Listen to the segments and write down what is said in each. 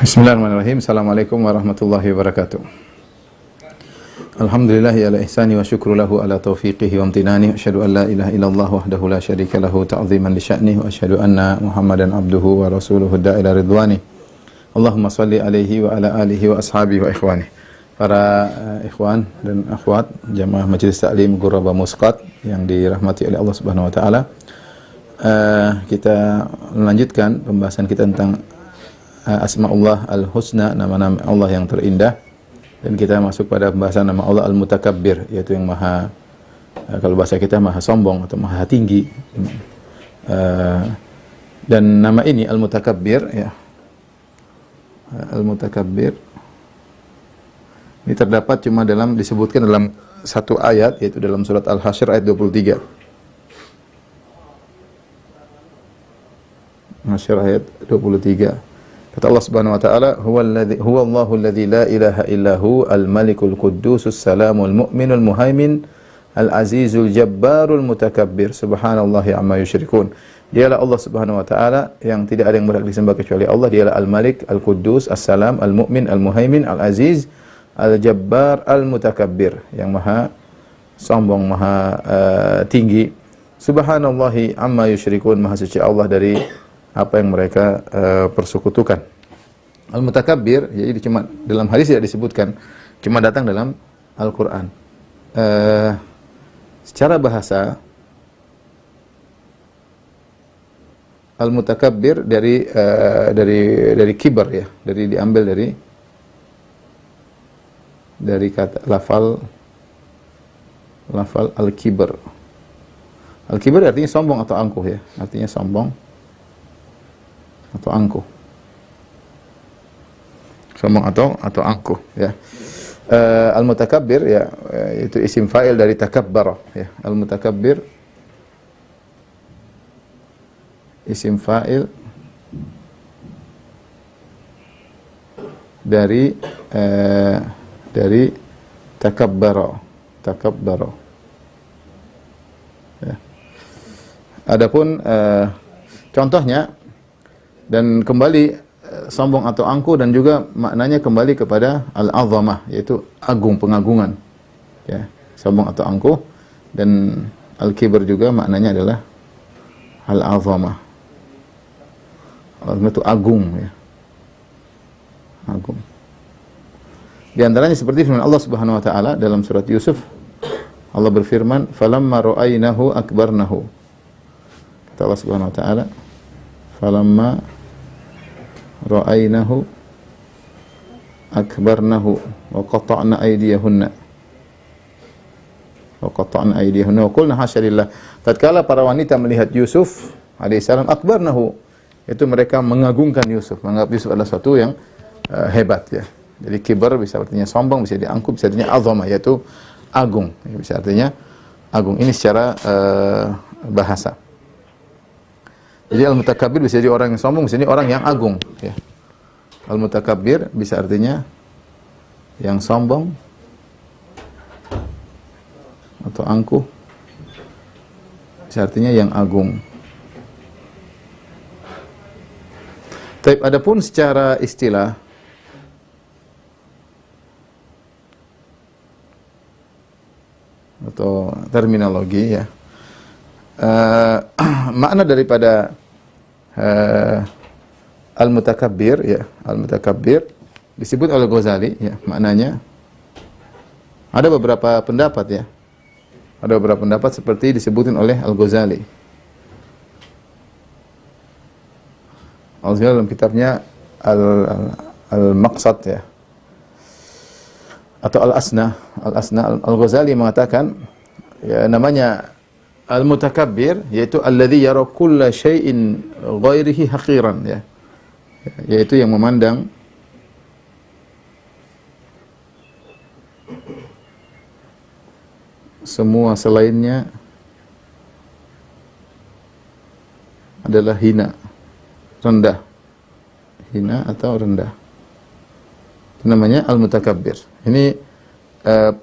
Bismillahirrahmanirrahim. Assalamualaikum warahmatullahi wabarakatuh. Alhamdulillahi ala ihsani wa syukru lahu ala taufiqihi wa amtinani. Asyhadu an la ilaha illallah wahdahu la syarika lahu ta'ziman li sya'nihi wa asyhadu anna Muhammadan abduhu wa rasuluhu da'ila ridwani. Allahumma salli alaihi wa ala alihi wa ashabihi wa ikhwani. Para ikhwan dan akhwat jamaah Majelis Taklim Ghurraba Musqat yang dirahmati oleh Allah Subhanahu wa taala. Kita melanjutkan pembahasan kita tentang Asma'ullah Al-Husna, nama-nama Allah yang terindah, dan kita masuk pada pembahasan nama Allah Al-Mutakabbir, yaitu yang maha, kalau bahasa kita maha sombong atau maha tinggi. Dan nama ini Al-Mutakabbir, ya, Al-Mutakabbir ini terdapat cuma disebutkan dalam satu ayat, yaitu dalam surat Al-Hasyr ayat 23. Hasyr ayat 23. Kata Allah Subhanahu wa taala, huwallahu alladzi la ilaha illahu al-malikul quddusus salamul mu'minul muhaimin al-azizul jabbarul mutakabbir subhanallahi amma yusyrikun. Dialah Allah Subhanahu wa taala yang tidak ada yang berhak disembah kecuali Allah. Dialah al-Malik, al-Quddus, as-Salam, al-Mu'min, al-Muhaimin, al-Aziz, al-Jabbar, al-Mutakabbir, yang maha sombong, maha tinggi. Subhanallahi amma yusyrikun, maha suci Allah dari apa yang mereka persekutukan. Al-Mutakabbir, jadi cuma dalam hadis tidak disebutkan, cuma datang dalam Al-Qur'an. Secara bahasa Al-Mutakabbir dari kibar, ya, diambil dari kata lafal al-kibar. Al-kibar artinya sombong atau angkuh, ya, artinya sombong atau angkuh. Sombong atau angkuh, ya. Al-Mutakabbir, ya, itu isim fa'il dari takabbara, ya. Al-Mutakabbir isim fa'il dari takabbara. Ya. Adapun contohnya, dan kembali sombong atau angkuh, dan juga maknanya kembali kepada al-azamah, yaitu agung, pengagungan, ya. Sombong atau angkuh, dan al-kibr juga maknanya adalah al-azamah. Itu agung, ya, agung. Di antaranya seperti firman Allah Subhanahu wa taala dalam surat Yusuf. Allah berfirman, falamma ra'aynahu akbarnahu. Kata Allah Subhanahu wa taala, falamma ra'aynahu akbarnahu wa qata'na aydiyahunna wa qulna hasya lillah. Tatkala para wanita melihat Yusuf alaihissalam, akbarnahu, itu mereka mengagungkan Yusuf, menganggap Yusuf adalah sesuatu yang hebat, ya. Jadi kibar bisa artinya sombong, bisa diangkuh, bisa artinya azamah, yaitu agung, bisa artinya agung. Ini secara bahasa. Jadi al-mutakabbir bisa jadi orang yang sombong, bisa jadi orang yang agung, ya. Al-mutakabbir bisa artinya yang sombong atau angkuh, bisa artinya yang agung. Tapi adapun secara istilah, atau terminologi, ya, makna daripada al-mutakabbir, ya, al-mutakabbir disebut oleh Ghazali, ya, maknanya ada beberapa pendapat, ya. Ada beberapa pendapat seperti disebutkan oleh Al-Ghazali. Al-Ghazali dalam kitabnya Al-Maqsad, ya, atau Al-Asna. Al-Ghazali mengatakan, ya, namanya al-mutakabbir yaitu alladzi yara kulla syai'in ghairihi haqiran, ya. Yaitu yang memandang semua selainnya adalah hina, rendah. Hina atau rendah. Itu namanya al-mutakabbir. Ini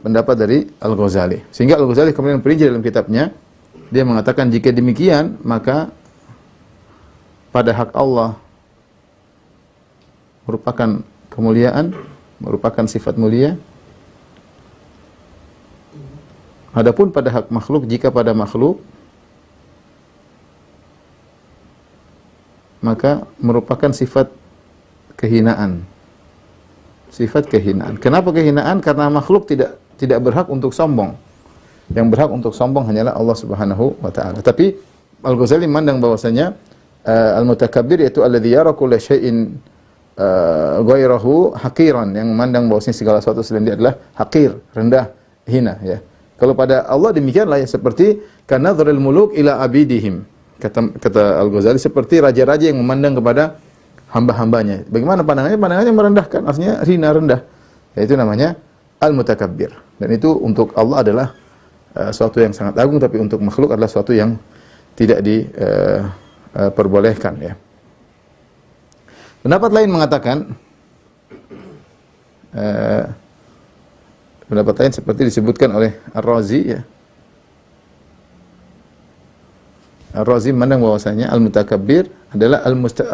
pendapat dari Al-Ghazali. Sehingga Al-Ghazali kemudian memperinci dalam kitabnya, dia mengatakan jika demikian, maka pada hak Allah merupakan kemuliaan, merupakan sifat mulia. Adapun pada hak makhluk, jika pada makhluk, maka merupakan sifat kehinaan. Sifat kehinaan. Kenapa kehinaan? Karena makhluk tidak berhak untuk sombong. Yang berhak untuk sombong hanyalah Allah Subhanahu wa taala. Tapi Al-Ghazali memandang bahwasanya al-mutakabbir yaitu alladzi yara kulla syai'in ghairahu haqiran, yang memandang bahwasanya segala sesuatu selain dia adalah hakir, rendah, hina, ya. Kalau pada Allah demikianlah, ya, seperti kanadzaril muluk ila abidihim. Kata Al-Ghazali, seperti raja-raja yang memandang kepada hamba-hambanya. Bagaimana pandangannya? Pandangannya merendahkan, artinya hina, rendah. Yaitu namanya al-mutakabbir. Dan itu untuk Allah adalah suatu yang sangat agung, tapi untuk makhluk adalah suatu yang tidak diperbolehkan, ya. Pendapat lain mengatakan, pendapat lain seperti disebutkan oleh Ar-Razi, ya. Ar-Razi memandang bahwasanya al-mutakabbir adalah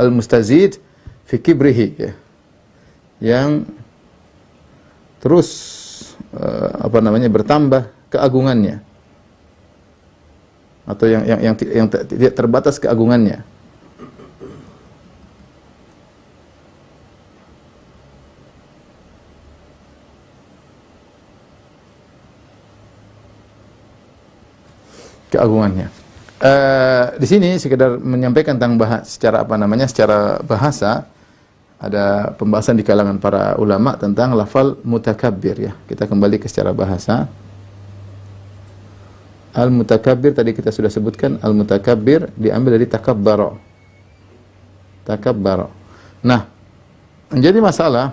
al-mustazid fi kibrihi, ya. Yang terus bertambah keagungannya, atau yang tidak terbatas keagungannya. Di sini sekedar menyampaikan tentang secara bahasa, ada pembahasan di kalangan para ulama tentang lafal mutakabbir, ya. Kita kembali ke secara bahasa. Al-mutakabbir tadi kita sudah sebutkan, al-mutakabbir diambil dari takabbara. Takabbara. Nah, menjadi masalah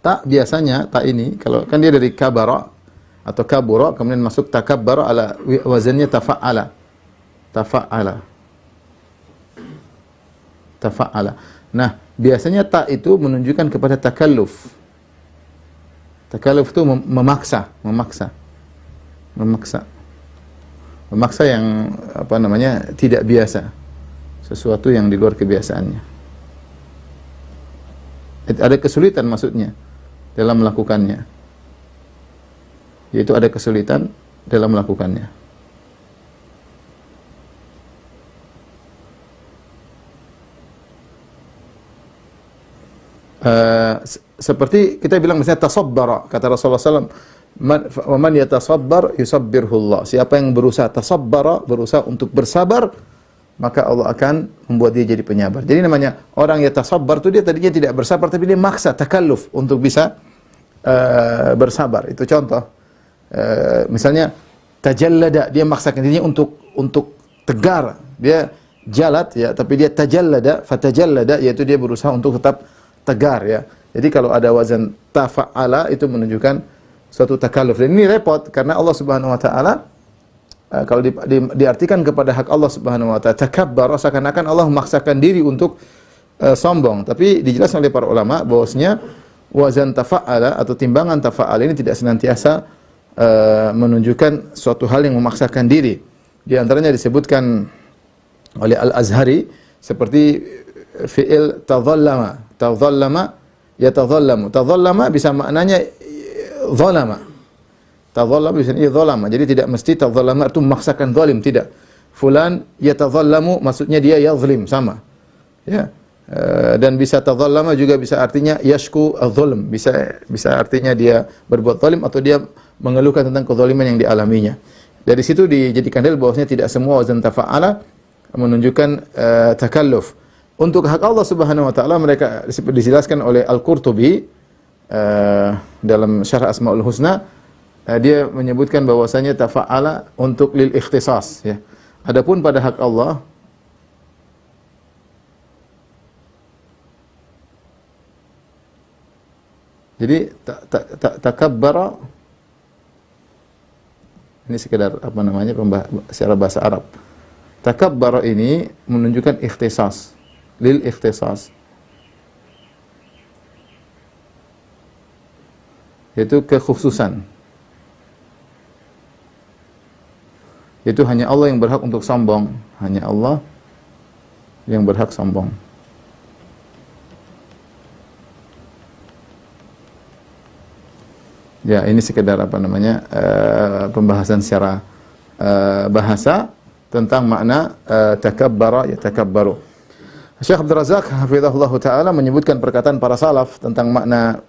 tak biasanya ini kalau kan dia dari kabara atau kabura, kemudian masuk takabbara, ala wazannya tafa'ala. Tafa'ala. Nah, biasanya tak itu menunjukkan kepada takalluf. Takalluf itu memaksa yang tidak biasa, sesuatu yang di luar kebiasaannya. Ada kesulitan maksudnya dalam melakukannya, yaitu ada kesulitan dalam melakukannya. Seperti kita bilang misalnya tasabbara, kata Rasulullah SAW, wa man yatasabbar yusabbirhullah. Siapa yang berusaha tasabbara, berusaha untuk bersabar, maka Allah akan membuat dia jadi penyabar. Jadi namanya orang yatasabbar itu dia tadinya tidak bersabar, tapi dia maksa, takalluf untuk bisa bersabar. Itu contoh. Misalnya tajallada, dia maksakan dirinya untuk tegar. Dia jalat, ya, tapi dia tajallada, fatajallada, yaitu dia berusaha untuk tetap tegar, ya. Jadi kalau ada wazan tafa'ala itu menunjukkan suatu takalluf. Dan ini repot karena Allah Subhanahu wa taala kalau diartikan kepada hak Allah Subhanahu wa taala takabbar, seakan-akan Allah memaksakan diri untuk sombong. Tapi dijelaskan oleh para ulama bahwasanya wazan tafa'ala atau timbangan tafa'ala ini tidak senantiasa menunjukkan suatu hal yang memaksakan diri. Di antaranya disebutkan oleh Al-Azhari seperti fi'il tadhallama. Tadhallama yatadhallamu. Tadhallama bisa maknanya zalama. Tadhallama bisa maknanya zalama. Jadi tidak mesti tadhallama itu memaksakan zalim, tidak. Fulan yatadhallamu maksudnya dia yazlim, sama. Ya. Dan bisa tadhallama juga bisa artinya yashku adh-dhulm. Bisa artinya dia berbuat zalim atau dia mengeluhkan tentang kezaliman yang dialaminya. Dari situ dijadikan dalil bahwasanya tidak semua wazan tafa'ala menunjukkan takalluf. Untuk hak Allah Subhanahu wa taala mereka dijelaskan oleh Al-Qurtubi dalam Syarh Asmaul Husna, dia menyebutkan bahwasanya tafa'ala untuk lil ikhtisas, ya. Adapun pada hak Allah jadi takabbara ini sekedar secara bahasa Arab. Takabbara ini menunjukkan ikhtisas, lil ikhtisas, yaitu kekhususan. Itu hanya Allah yang berhak untuk sombong, hanya Allah yang berhak sombong. Ya, ini sekedar apa namanya pembahasan secara bahasa tentang makna takabbara yatakabbaru. Syekh Abdul Razak hafizahullah taala menyebutkan perkataan para salaf tentang makna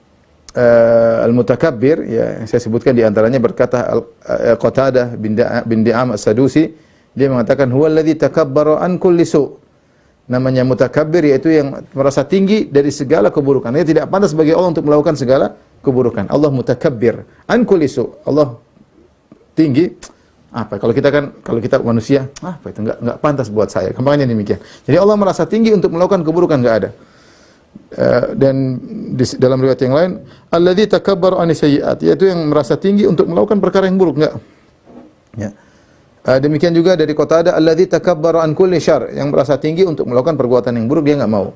al-mutakabbir, ya, yang saya sebutkan di antaranya berkata Qatadah bin Di'am As-Sadusi, dia mengatakan huwa alladzi takabbara an kulli su'. Namanya mutakabbir yaitu yang merasa tinggi dari segala keburukan. Dia tidak pantas bagi Allah untuk melakukan segala keburukan. Allah mutakabbir an kulli su'. Allah tinggi. Apa? Kalau kita manusia, apa itu enggak pantas buat saya. Gampangnya demikian. Jadi Allah merasa tinggi untuk melakukan keburukan, enggak ada. Dan dalam riwayat yang lain, alladzi takabbaru an sayyi'at, yaitu yang merasa tinggi untuk melakukan perkara yang buruk, enggak. Ya. Demikian juga dari Qatadah, alladzi takabbaru an kulli syarr, yang merasa tinggi untuk melakukan perbuatan yang buruk dia enggak mau.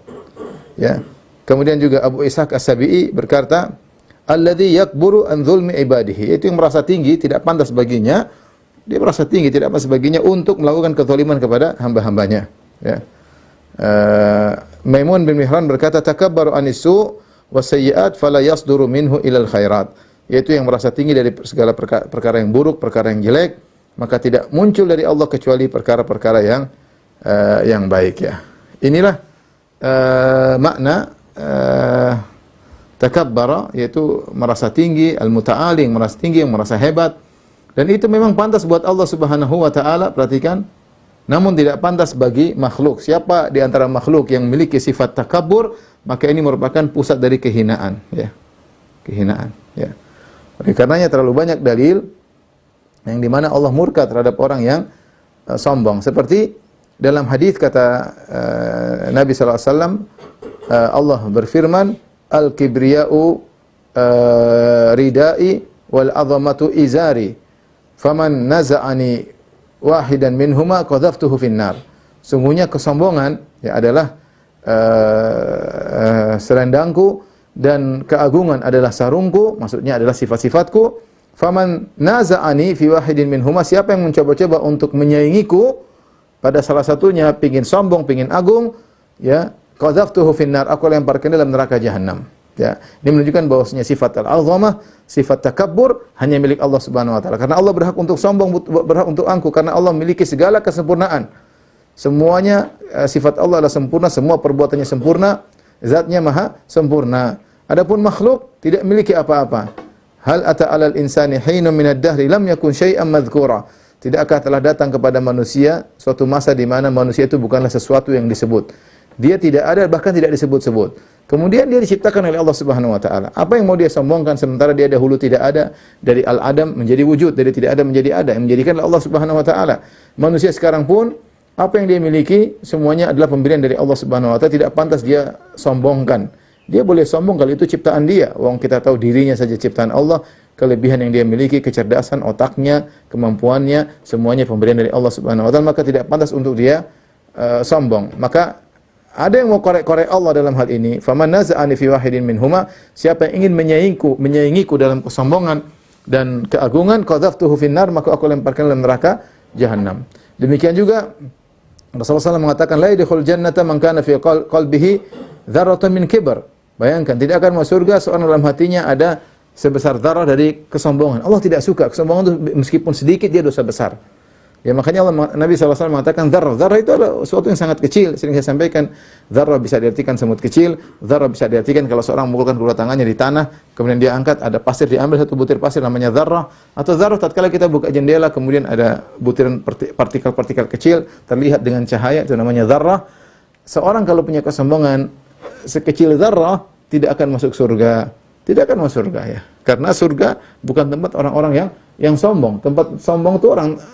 Ya. Kemudian juga Abu Ishaq As-Sabi'i berkata, alladzi yakburu an dzulmi ibadihi, yaitu yang merasa tinggi tidak pantas baginya, dia merasa tinggi tidak pantas baginya untuk melakukan kezaliman kepada hamba-hambanya. Ya. Maimun bin Mihran berkata, takabbaru anisu wa sayyi'at fala yasduru minhu ilal khairat, yaitu yang merasa tinggi dari segala perkara yang buruk, perkara yang jelek, maka tidak muncul dari Allah kecuali perkara-perkara yang baik, ya. Inilah makna takabbara, yaitu merasa tinggi, al-muta'ali, yang merasa tinggi, yang merasa hebat. Dan itu memang pantas buat Allah Subhanahu wa taala, perhatikan. Namun tidak pantas bagi makhluk. Siapa di antara makhluk yang memiliki sifat takabbur, maka ini merupakan pusat dari kehinaan, ya. Kehinaan, ya. Oleh karenanya terlalu banyak dalil yang di mana Allah murka terhadap orang yang sombong. Seperti dalam hadis kata Nabi sallallahu alaihi wasallam, Allah berfirman, al-kibriya'u ridai wal 'azamatu izari. Faman naza'ani wahidan minhuma qadhaftuhu finnar. Sungguhnya kesombongan, ya, adalah selendangku dan keagungan adalah sarungku, maksudnya adalah sifat-sifatku. Faman naza'ani fi wahidin minhuma, siapa yang mencoba-coba untuk menyaingiku pada salah satunya, pingin sombong, pingin agung, ya, qadhaftuhu finnar, aku lemparkan dalam neraka jahanam. Ya, ini menunjukkan bahwasanya sifat al-'azamah, sifat takabbur hanya milik Allah Subhanahu wa taala. Karena Allah berhak untuk sombong, berhak untuk angkuh, karena Allah memiliki segala kesempurnaan. Semuanya sifat Allah adalah sempurna, semua perbuatannya sempurna, zatnya maha sempurna. Adapun makhluk tidak memiliki apa-apa. Hal ata 'alal insani hinun minad dahri lam yakun syai'an madhkura. Tidakkah telah datang kepada manusia suatu masa di mana manusia itu bukanlah sesuatu yang disebut. Dia tidak ada, bahkan tidak disebut-sebut. Kemudian dia diciptakan oleh Allah Subhanahu wa taala. Apa yang mau dia sombongkan sementara dia dahulu tidak ada, dari al-adam menjadi wujud, dari tidak ada menjadi ada, yang menjadikan Allah Subhanahu wa taala. Manusia sekarang pun apa yang dia miliki semuanya adalah pemberian dari Allah Subhanahu wa taala, tidak pantas dia sombongkan. Dia boleh sombong kalau itu ciptaan dia. Wong kita tahu dirinya saja ciptaan Allah, kelebihan yang dia miliki, kecerdasan otaknya, kemampuannya, semuanya pemberian dari Allah Subhanahu wa taala, maka tidak pantas untuk dia sombong. Maka ada yang mau korek-korek Allah dalam hal ini. Faman naza'ani fi wahidin minhuma, siapa yang ingin menyaingiku dalam kesombongan dan keagungan, qadhaftuhu finnar, maka aku lemparkan dalam neraka jahanam. Demikian juga Rasulullah SAW mengatakan, la yadkhul jannata man kana fi qalbihi dzarratun min kibr. Bayangkan, tidak akan masuk surga seorang dalam hatinya ada sebesar dzarrah dari kesombongan. Allah tidak suka kesombongan itu, meskipun sedikit dia dosa besar. Ya, makanya Nabi SAW mengatakan dzarrah. Dzarrah itu adalah sesuatu yang sangat kecil. Sering saya sampaikan, dzarrah bisa diartikan semut kecil, dzarrah bisa diartikan kalau seorang memukulkan kedua tangannya di tanah, kemudian dia angkat, ada pasir, diambil satu butir pasir, namanya dzarrah. Atau dzarrah tatkala kita buka jendela, kemudian ada butiran partikel-partikel kecil terlihat dengan cahaya, itu namanya dzarrah. Seorang kalau punya kesombongan sekecil dzarrah tidak akan masuk surga. Tidak akan masuk surga, ya. Karena surga bukan tempat orang-orang yang sombong. Tempat sombong itu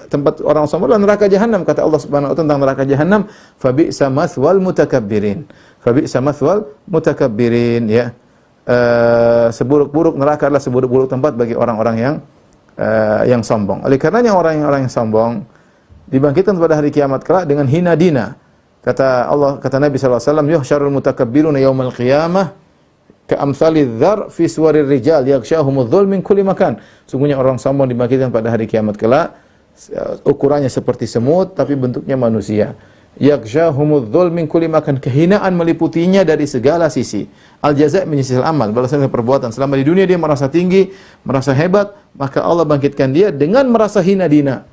tempat orang sombong adalah neraka jahanam. Kata Allah Subhanahu wa taala tentang neraka jahanam, fabi'sa mathwal mutakabbirin. Fabi'sa mathwal mutakabbirin, ya. Seburuk-buruk neraka adalah seburuk-buruk tempat bagi orang-orang yang sombong. Oleh karenanya orang-orang yang sombong dibangkitkan pada hari kiamat kelak dengan hina dina. Kata Nabi sallallahu alaihi wasallam, yuhsyarul mutakabbiruna yaumal qiyamah ka'amsalidz dzar fi suwarir rijal yaghsyahumudz dzul min kulli makan. Sungguhnya orang sombong dibangkitkan pada hari kiamat kelak ukurannya seperti semut tapi bentuknya manusia. yaghshahumudz dzul min kulli makan, kehinaan meliputinya dari segala sisi. Al-jaza' min jinsil amal, balasan dari perbuatan. Selama di dunia dia merasa tinggi, merasa hebat, maka Allah bangkitkan dia dengan merasa hina dina.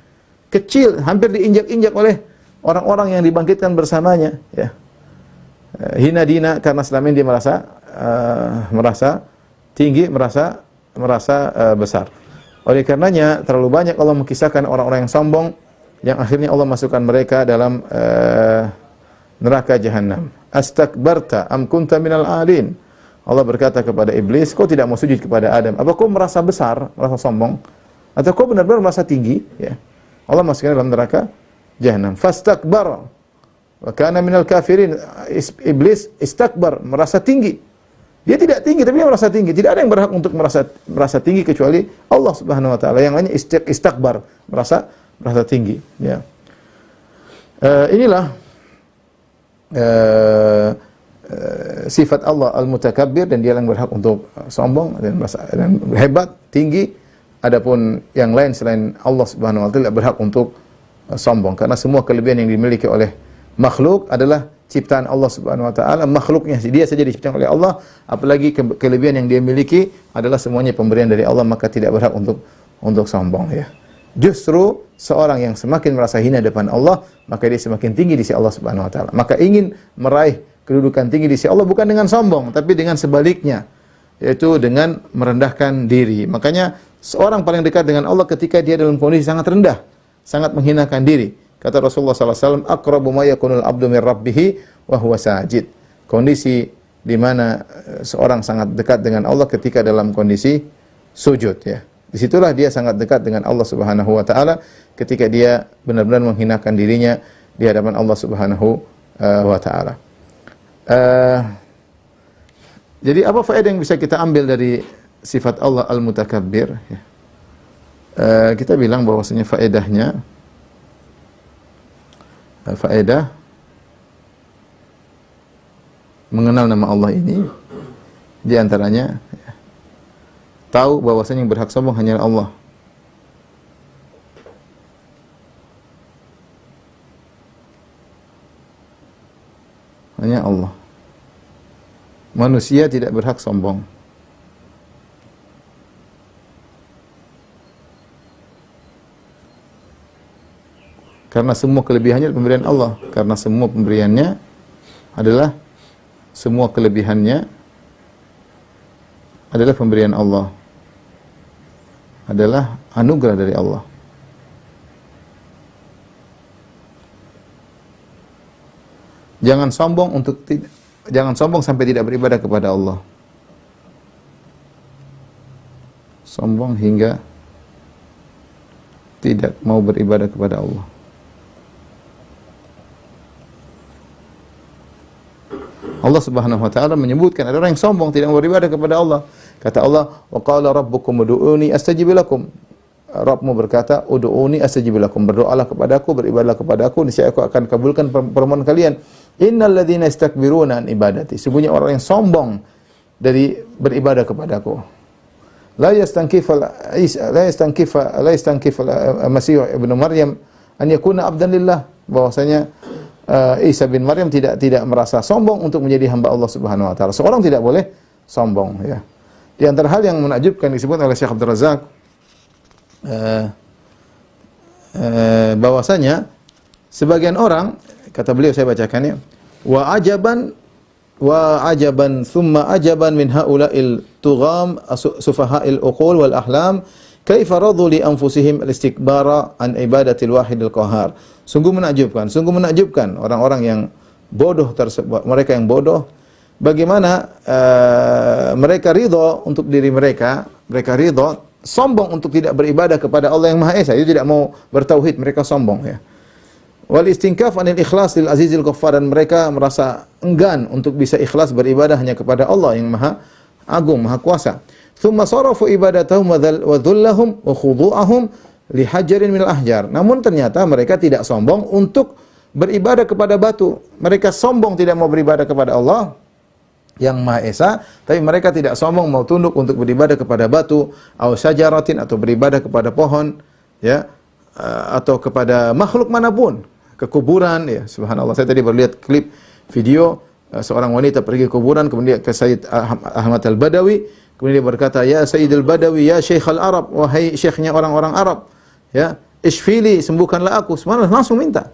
Kecil, hampir diinjak-injak oleh orang-orang yang dibangkitkan bersamanya, ya. Hina dina karena selama ini dia merasa tinggi, merasa besar. Oleh karenanya terlalu banyak Allah mengisahkan orang-orang yang sombong yang akhirnya Allah masukkan mereka dalam neraka jahanam. Astakbarta am kunta minal alin. Allah berkata kepada iblis, kau tidak mau sujud kepada Adam. Apa kau merasa besar, merasa sombong? Atau kau benar-benar merasa tinggi? Ya. Allah masukkan dalam neraka jahanam. Fastakbar wa kana minal kafirin. Iblis istakbar, merasa tinggi. Dia tidak tinggi, tapi dia merasa tinggi. Tidak ada yang berhak untuk merasa tinggi kecuali Allah Subhanahu wa taala. Yang lainnya istakbar, merasa tinggi, ya. Inilah sifat Allah Al-Mutakabbir, dan dia yang berhak untuk sombong dan hebat, tinggi. Adapun yang lain selain Allah Subhanahu wa taala tidak berhak untuk sombong, karena semua kelebihan yang dimiliki oleh makhluk adalah ciptaan Allah Subhanahu wa taala. Makhluknya dia saja diciptakan oleh Allah, apalagi kelebihan yang dia miliki adalah semuanya pemberian dari Allah, maka tidak berhak untuk sombong, ya. Justru seorang yang semakin merasa hina depan Allah, maka dia semakin tinggi di sisi Allah Subhanahu wa taala. Maka ingin meraih kedudukan tinggi di sisi Allah bukan dengan sombong, tapi dengan sebaliknya, yaitu dengan merendahkan diri. Makanya seorang paling dekat dengan Allah ketika dia dalam kondisi sangat rendah, sangat menghinakan diri. Kata Rasulullah sallallahu alaihi wasallam, aqrabu ma yakunul abdu min rabbih wa huwa sajid. Kondisi di mana seorang sangat dekat dengan Allah ketika dalam kondisi sujud, ya. Disitulah dia sangat dekat dengan Allah Subhanahu wa taala, ketika dia benar-benar menghinakan dirinya di hadapan Allah Subhanahu wa taala. Jadi apa faedah yang bisa kita ambil dari sifat Allah Al-Mutakabbir, ya? Kita bilang bahwasanya faedah mengenal nama Allah ini di antaranya, ya, tahu bahwasanya yang berhak sombong hanyalah Allah. Hanya Allah. Manusia tidak berhak sombong. Karena semua kelebihannya pemberian Allah. Karena semua pemberiannya adalah, semua kelebihannya adalah pemberian Allah, adalah anugerah dari Allah. Jangan sombong sampai tidak beribadah kepada Allah. Sombong hingga tidak mau beribadah kepada Allah. Allah Subhanahu wa taala menyebutkan ada orang yang sombong tidak mau beribadah kepada Allah. Kata Allah, "Wa qala rabbukum ud'uni astajib lakum." Rabbmu berkata, "Ud'uni astajib lakum." Berdoalah kepadaku, beribadahlah kepadaku, niscaya aku akan kabulkan permohonan kalian. Innal ladzina yastakbiruna an ibadati. Sungguhnya orang yang sombong dari beribadah kepadaku. La yastankifa Masih ibnu Maryam an yakuna abdan lillah. Bahwasanya Isa bin Maryam tidak merasa sombong untuk menjadi hamba Allah Subhanahu wa taala. Seorang tidak boleh sombong, ya. Di antara hal yang menakjubkan disebut oleh Syekh Abdul Razak bahwasanya sebagian orang, kata beliau, saya bacakannya, wa ajaban thumma ajaban min haula'il tugham sufaha'il uqul wal ahlam kaifa radu li anfusihim al-istikbara an ibadatil wahidil qahhar. Sungguh menakjubkan orang-orang yang bodoh tersebut, mereka yang bodoh, bagaimana mereka ridha untuk diri mereka ridha, sombong untuk tidak beribadah kepada Allah yang Maha Esa. Itu tidak mau bertauhid, mereka sombong, ya. Wal istinkaf anil ikhlas lil azizil ghaffar, dan mereka merasa enggan untuk bisa ikhlas beribadah hanya kepada Allah yang Maha Agung, Maha Kuasa. Thumma sarafu ibadatahum wa dhullahum wa khudu'ahum li hajarin minal ahjar. Namun ternyata mereka tidak sombong untuk beribadah kepada batu. Mereka sombong tidak mau beribadah kepada Allah yang Maha Esa, tapi mereka tidak sombong mau tunduk untuk beribadah kepada batu, au syajaratin, atau beribadah kepada pohon, ya, atau kepada makhluk manapun. ke kuburan, ya subhanallah. Saya tadi baru lihat klip video seorang wanita pergi ke kuburan, kemudian ke Sayyid Ahmad Al-Badawi, kemudian dia berkata, "Ya Sayyid Al-Badawi, ya Syekh Al-Arab, wahai syekhnya orang-orang Arab, ya, isfili, sembuhkanlah aku." Subhanallah, langsung minta.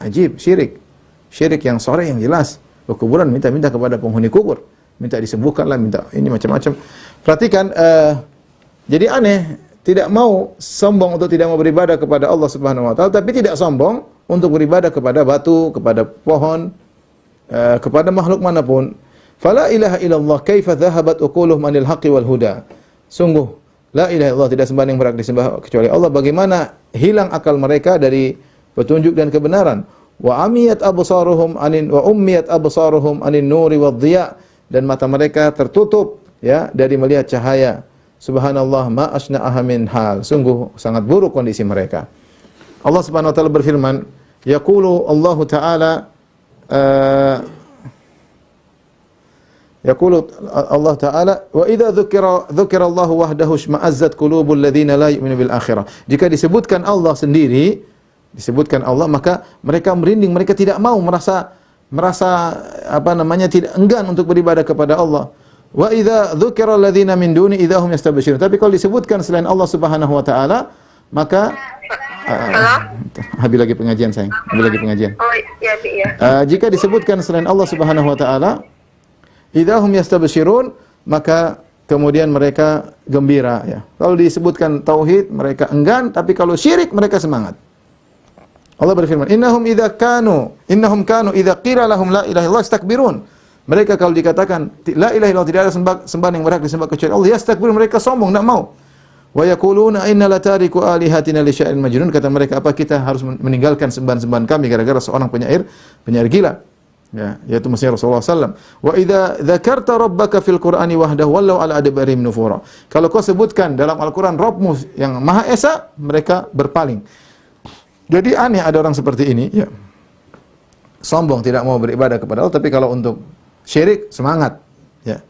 Ajib, syirik. Syirik yang sore yang jelas. Ke kuburan minta kepada penghuni kubur, minta disembuhkanlah, minta ini macam-macam. Perhatikan, jadi aneh, tidak mau sombong untuk tidak mau beribadah kepada Allah Subhanahu wa taala, tapi tidak sombong untuk beribadah kepada batu, kepada pohon, kepada makhluk manapun. Fala ilaha illallah kaifa dhahabat uquluhum anil haqqi wal huda. Sungguh la ilaha illallah, tidak sembahan yang berhak disembah kecuali Allah. Bagaimana hilang akal mereka dari petunjuk dan kebenaran. Wa amiyat absaruhum anin nuri wad dhiya, dan mata mereka tertutup ya dari melihat cahaya. Subhanallah ma asna'aha min hal. Sungguh sangat buruk kondisi mereka. Allah Subhanahu wa taala berfirman, yaqulu Allah taala Allah taala, wa idza dzukira Allah wahdahu shma'azzat qulubul ladzina la yu'minu bil akhirah. Jika disebutkan Allah sendiri, disebutkan Allah, maka mereka merinding, mereka tidak mau, merasa tidak enggan untuk beribadah kepada Allah. Wa idza dzukira alladzina min duni idzahum yastabshirun. Tapi kalau disebutkan selain Allah Subhanahu wa taala, maka habis lagi pengajian sayang, habis lagi pengajian. Oh iya, iya. Jika disebutkan selain Allah Subhanahu wa taala, idzahum yastabshirun, maka kemudian mereka gembira ya. Kalau disebutkan tauhid mereka enggan, tapi kalau syirik mereka semangat. Allah berfirman, innahum kanu idza qila lahum la ilaha illallah istakbirun. Mereka kalau dikatakan la ilaha illallah, tidak ada sembahan yang berhak disembah kecuali Allah, yastakbirun, mereka sombong, tidak mau. Wa yaquluna inna latariku alihatina li syai'in majnun. Kata mereka, apa kita harus meninggalkan sembahan-sembahan kami gara-gara seorang penyair gila. Ya, yaitu Rasulullah SAW. Wa idza dzakarta rabbaka fil Qur'ani wahdahu wallau ala adbarihim nufura. Kalau kau sebutkan dalam Al-Qur'an Rabbmu yang Maha Esa, mereka berpaling. Jadi aneh ada orang seperti ini, ya. Sombong, tidak mau beribadah kepada Allah, tapi kalau untuk syirik semangat, ya.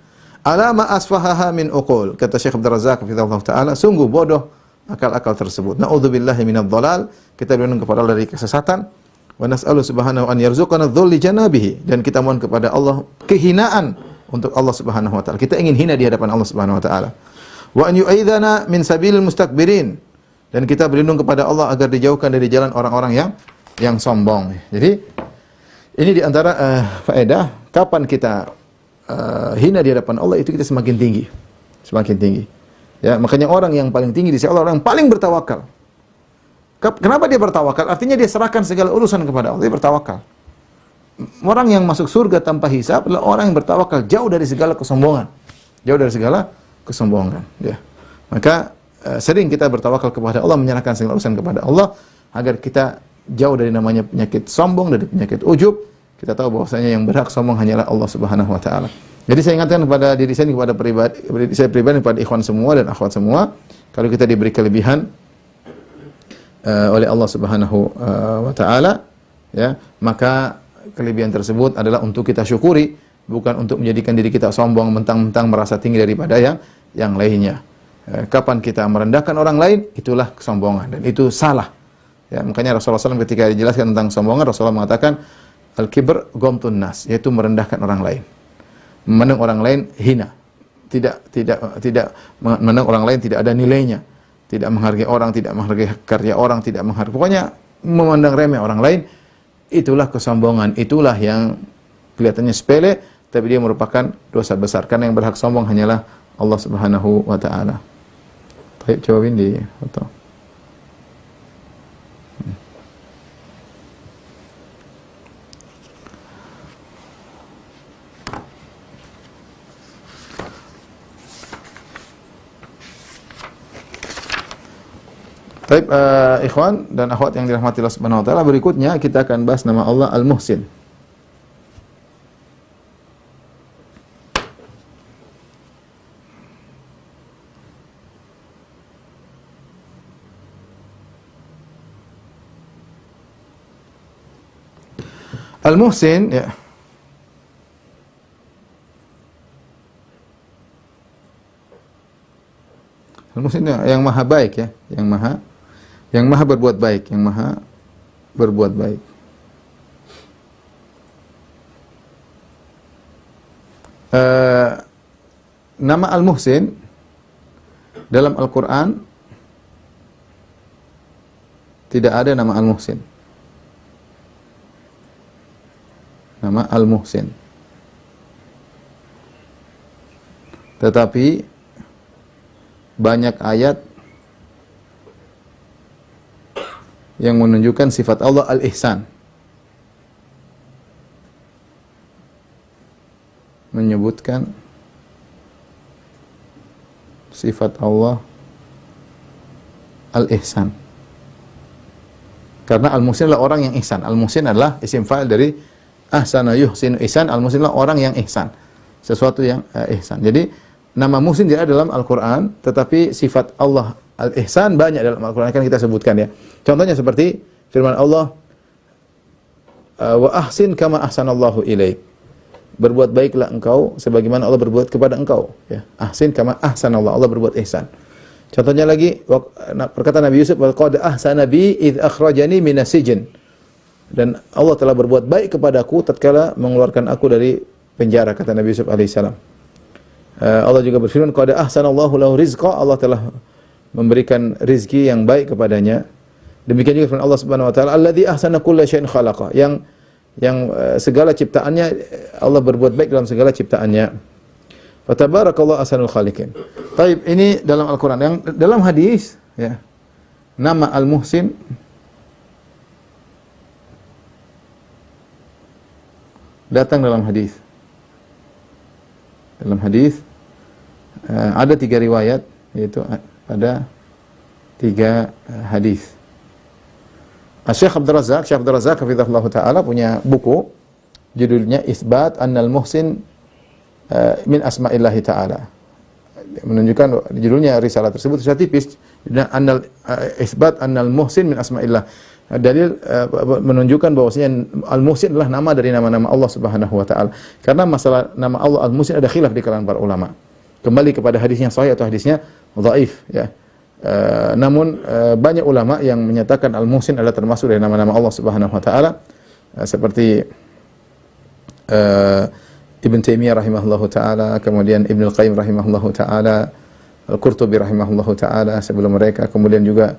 Alama asfahaha min uqul, kata Syekh Abdul Razak hafizahullah taala, sungguh bodoh akal-akal tersebut. Na'udzubillahi minadh-dhalal, kita berlindung kepada Allah dari kesesatan. Wa nas'alu subhanahu an yarzuqana dhul li janabihi, dan kita mohon kepada Allah kehinaan untuk Allah Subhanahu wa taala. Kita ingin hina di hadapan Allah Subhanahu wa taala. Wa an yu'aidzana min sabilil mustakbirin, dan kita berlindung kepada Allah agar dijauhkan dari jalan orang-orang yang sombong. Jadi ini di antara faedah kapan kita hina di hadapan Allah, itu kita semakin tinggi. Ya, makanya orang yang paling tinggi di sisi Allah orang yang paling bertawakal. Kenapa dia bertawakal? Artinya dia serahkan segala urusan kepada Allah, dia bertawakal. Orang yang masuk surga tanpa hisab adalah orang yang bertawakal, jauh dari segala kesombongan. Ya. Maka sering kita bertawakal kepada Allah, menyerahkan segala urusan kepada Allah agar kita jauh dari namanya penyakit sombong, dari penyakit ujub. Kita tahu bahwasanya yang berhak sombong hanyalah Allah Subhanahu wa taala. Jadi saya ingatkan kepada diri saya, kepada saya pribadi, kepada ikhwan semua dan akhwat semua, kalau kita diberi kelebihan oleh Allah Subhanahu wa taala, ya, maka kelebihan tersebut adalah untuk kita syukuri, bukan untuk menjadikan diri kita sombong, mentang-mentang merasa tinggi daripada yang lainnya. Kapan kita merendahkan orang lain, itulah kesombongan, dan itu salah. Ya, makanya Rasulullah SAW ketika dijelaskan tentang sombongan, Rasulullah mengatakan al-kibr ghamtun nas, yaitu merendahkan orang lain, memandang orang lain hina, tidak memandang orang lain tidak ada nilainya, tidak menghargai orang, tidak menghargai karya orang, tidak menghargai, pokoknya memandang remeh orang lain. Itulah kesombongan, itulah yang kelihatannya sepele, tapi dia merupakan dosa besar, karena yang berhak sombong hanyalah Allah Subhanahu wa taala. Baik, jawabin di foto. Baik, ikhwan dan akhwat yang dirahmati Allah Subhanahu wa taala, berikutnya kita akan bahas nama Allah Al-Muhsin. Al-Muhsin, ya. Al-Muhsin yang maha baik, ya, yang maha berbuat baik, yang maha berbuat baik. Nama Al-Muhsin dalam Al-Quran tidak ada nama Al-Muhsin. Nama Al-Muhsin. Tetapi banyak ayat yang menunjukkan sifat Allah Al-Ihsan. Menyebutkan sifat Allah Al-Ihsan. Karena Al-Muhsin adalah orang yang ihsan. Al-Muhsin adalah isim fa'il dari ahsana yuhsinu ihsan. Al-Muhsin adalah orang yang ihsan. Sesuatu yang ihsan. Jadi nama Muhsin tidak ada dalam Al-Quran, tetapi sifat Allah Al-Ihsan banyak dalam Al-Quran, kan kita sebutkan ya. Contohnya seperti firman Allah, wa ahsin kama ahsanallahu ilaik. Berbuat baiklah engkau sebagaimana Allah berbuat kepada engkau. Ya. Ahsin kama ahsanallah. Allah berbuat ihsan. Contohnya lagi, perkataan Nabi Yusuf, wa qad ahsana bi idh akhrajani minas sijn. Dan Allah telah berbuat baik kepadaku tatkala mengeluarkan aku dari penjara, kata Nabi Yusuf alaihissalam. Allah juga berfirman, qad ahsanallahu lahu rizqa. Allah telah memberikan rizki yang baik kepadanya. Demikian juga firman Allah Subhanahu wa taala, alladzi ahsana kulla syai'in khalaqa. Yang segala ciptaannya Allah berbuat baik dalam segala ciptaannya. Fatabarakallahu ahsanul khaliqin. Baik, ini dalam Al-Qur'an. Yang dalam hadis ya, nama Al-Muhsin datang dalam hadis. Dalam hadis ada 3 riwayat, yaitu pada 3 hadis. Syekh Abdul Razak hafizahullah taala punya buku judulnya Isbat Annal Muhsin min Asma'illahi taala. Menunjukkan judulnya risalah tersebut secara tipis, Annal Isbat Annal Muhsin min Asma'illah. Dalil menunjukkan bahwasanya Al-Muhsin adalah nama dari nama-nama Allah Subhanahu wa taala. Karena masalah nama Allah Al-Muhsin ada khilaf di kalangan para ulama. Kembali kepada hadisnya sahih atau hadisnya dhaif ya. Namun banyak ulama yang menyatakan Al-Muhsin adalah termasuk dari nama-nama Allah Subhanahu wa taala, seperti Ibn Taimiyah rahimahullahu taala, kemudian Ibn Al-Qayyim rahimahullahu taala, Al-Qurtubi rahimahullahu taala sebelum mereka, kemudian juga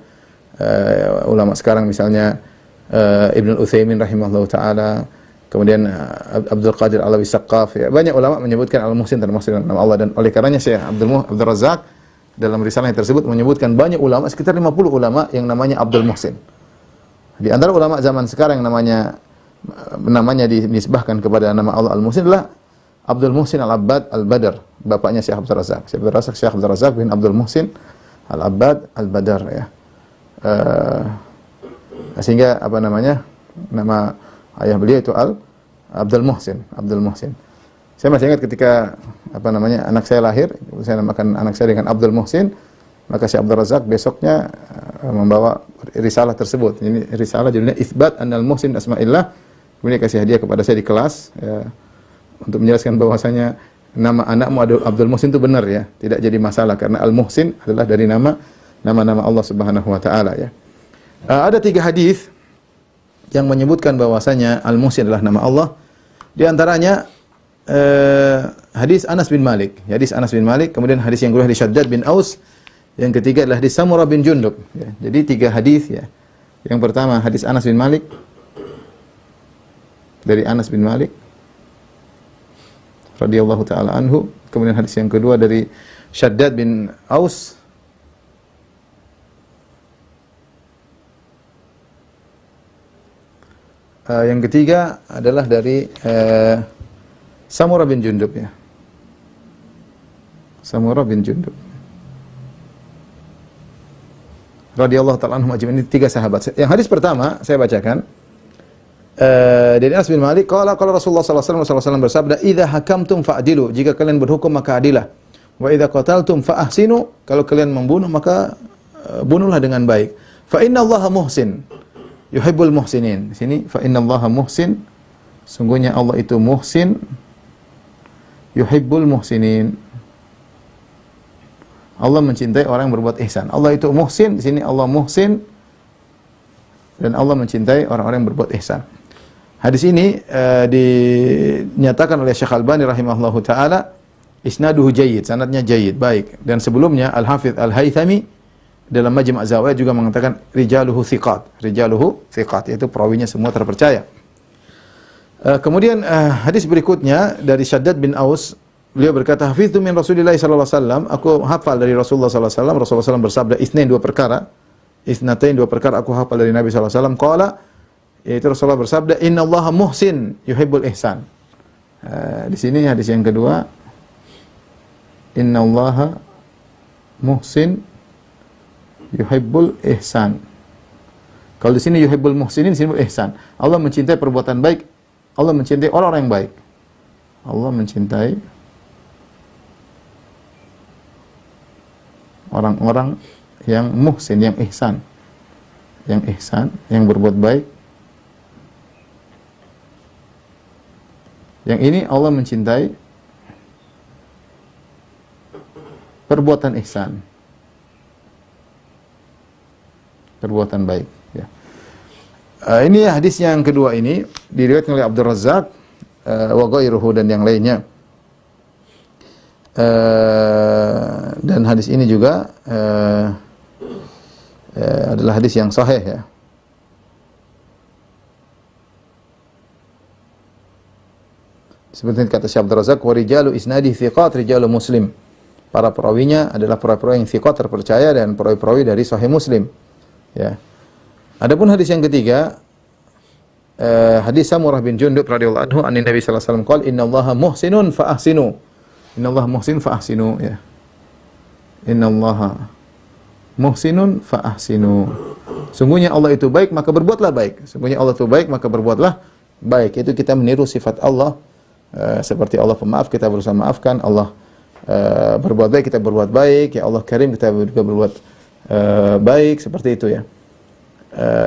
ulama sekarang misalnya Ibn Al-Utsaimin rahimahullahu taala, kemudian Abdul Qadir Alawi Saqqaf ya. Banyak ulama menyebutkan Al-Muhsin termasuk nama Allah, dan oleh karenanya Syekh Abdul Razak dalam risalahnya tersebut menyebutkan banyak ulama, sekitar 50 ulama yang namanya Abdul Muhsin. Di antara ulama zaman sekarang yang namanya dinisbahkan kepada nama Allah Al-Muhsin adalah Abdul Muhsin Al-Abbad Al-Badr, bapaknya Syekh Abdul Razak. Syekh Abdul Razak bin Abdul Muhsin Al-Abbad Al-Badr ya. Sehingga nama ayah beliau itu Abdul Muhsin. Saya masih ingat ketika anak saya lahir, saya namakan anak saya dengan Abdul Muhsin, maka Syekh Abdul Razak besoknya membawa risalah tersebut. Ini risalah judulnya Itsbat Annal Muhsin Asma'illah. Kemudian kasih hadiah kepada saya di kelas ya, untuk menjelaskan bahwasanya nama anakmu Abdul Muhsin itu benar ya, tidak jadi masalah karena Al-Muhsin adalah dari nama-nama Allah Subhanahu wa taala ya. Ada 3 hadis yang menyebutkan bahwasanya Al-Muhsin adalah nama Allah. Di antaranya hadis Anas bin Malik, kemudian hadis yang kedua hadis Syaddad bin Aus, yang ketiga adalah hadis Samurah bin Jundub ya. Jadi 3 hadis ya. Yang pertama hadis Anas bin Malik, dari Anas bin Malik radhiyallahu taala anhu, kemudian hadis yang kedua dari Syaddad bin Aus, yang ketiga adalah dari Samurah bin Jundub ya. Samurah bin Jundub radhiyallahu ta'ala anhum ajma'in. Ini 3 sahabat. Yang hadis pertama saya bacakan dari Anas bin Malik, qala Rasulullah sallallahu alaihi wasallam bersabda, "Idza hakamtum fa'dilu." Jika kalian berhukum maka adilah. Wa idza qataltum fa ahsinu. Kalau kalian membunuh maka bunuhlah dengan baik. Fa innallaha muhsin yuhibbul muhsinin. Sini fa innallaha muhsin, sungguhnya Allah itu muhsin, yuhibbul muhsinin. Allah mencintai orang yang berbuat ihsan. Allah itu muhsin, di sini Allah muhsin dan Allah mencintai orang-orang yang berbuat ihsan. Hadis ini dinyatakan oleh Syekh Albani rahimahullahu taala isnaduhu jayyid, sanadnya jayyid, baik. Dan sebelumnya Al-Hafidz Al-Haythami dalam Majma' Zawaid juga mengatakan rijaluhu thiqat, yaitu perawinya semua terpercaya. Kemudian hadis berikutnya dari Syaddad bin Aus, beliau berkata, hafiztu min Rasulillah sallallahu alaihi wasallam, aku hafal dari Rasulullah sallallahu alaihi wasallam. Rasulullah SAW bersabda, isnatain dua perkara aku hafal dari Nabi sallallahu alaihi wasallam. Qala, yaitu Rasulullah bersabda, innallaha muhsin yuhibbul ihsan. Di sini hadis yang kedua, innallaha muhsin yuhibbul ihsan. Kalau di sini yuhibbul muhsinin, di sini ihsan. Allah mencintai perbuatan baik. Allah mencintai orang-orang yang baik. Allah mencintai orang-orang yang muhsin, yang ihsan. Yang ihsan, yang berbuat baik. Yang ini Allah mencintai perbuatan ihsan, perbuatan baik. Ya. Ini hadis yang kedua ini diriwayatkan oleh Abdul Razzaq wa ghairuhu dan yang lainnya. Dan hadis ini juga adalah hadis yang sahih ya. Seperti kata Syekh Abdul Razzaq, wa rijalu isnadi thiqat rijalu Muslim. Para perawinya adalah perawi-perawi yang thiqat terpercaya dan perawi-perawi dari Sahih Muslim. Ya. Adapun hadis yang ketiga, hadis Samurah bin Jundub radhiyallahu anhu an Nabi sallallahu alaihi wasallam qala innallaha muhsinun fa ahsinu. Innallaha muhsin fa ahsinu ya. Innallaha muhsinun fa ahsinu. Sungguhnya Allah itu baik, maka berbuatlah baik. Sungguhnya Allah itu baik, maka berbuatlah baik. Itu kita meniru sifat Allah. Seperti Allah pemaaf, kita berusaha maafkan. Allah berbuat baik, kita berbuat baik. Ya Allah Karim, kita juga berbuat baik. Seperti itu ya.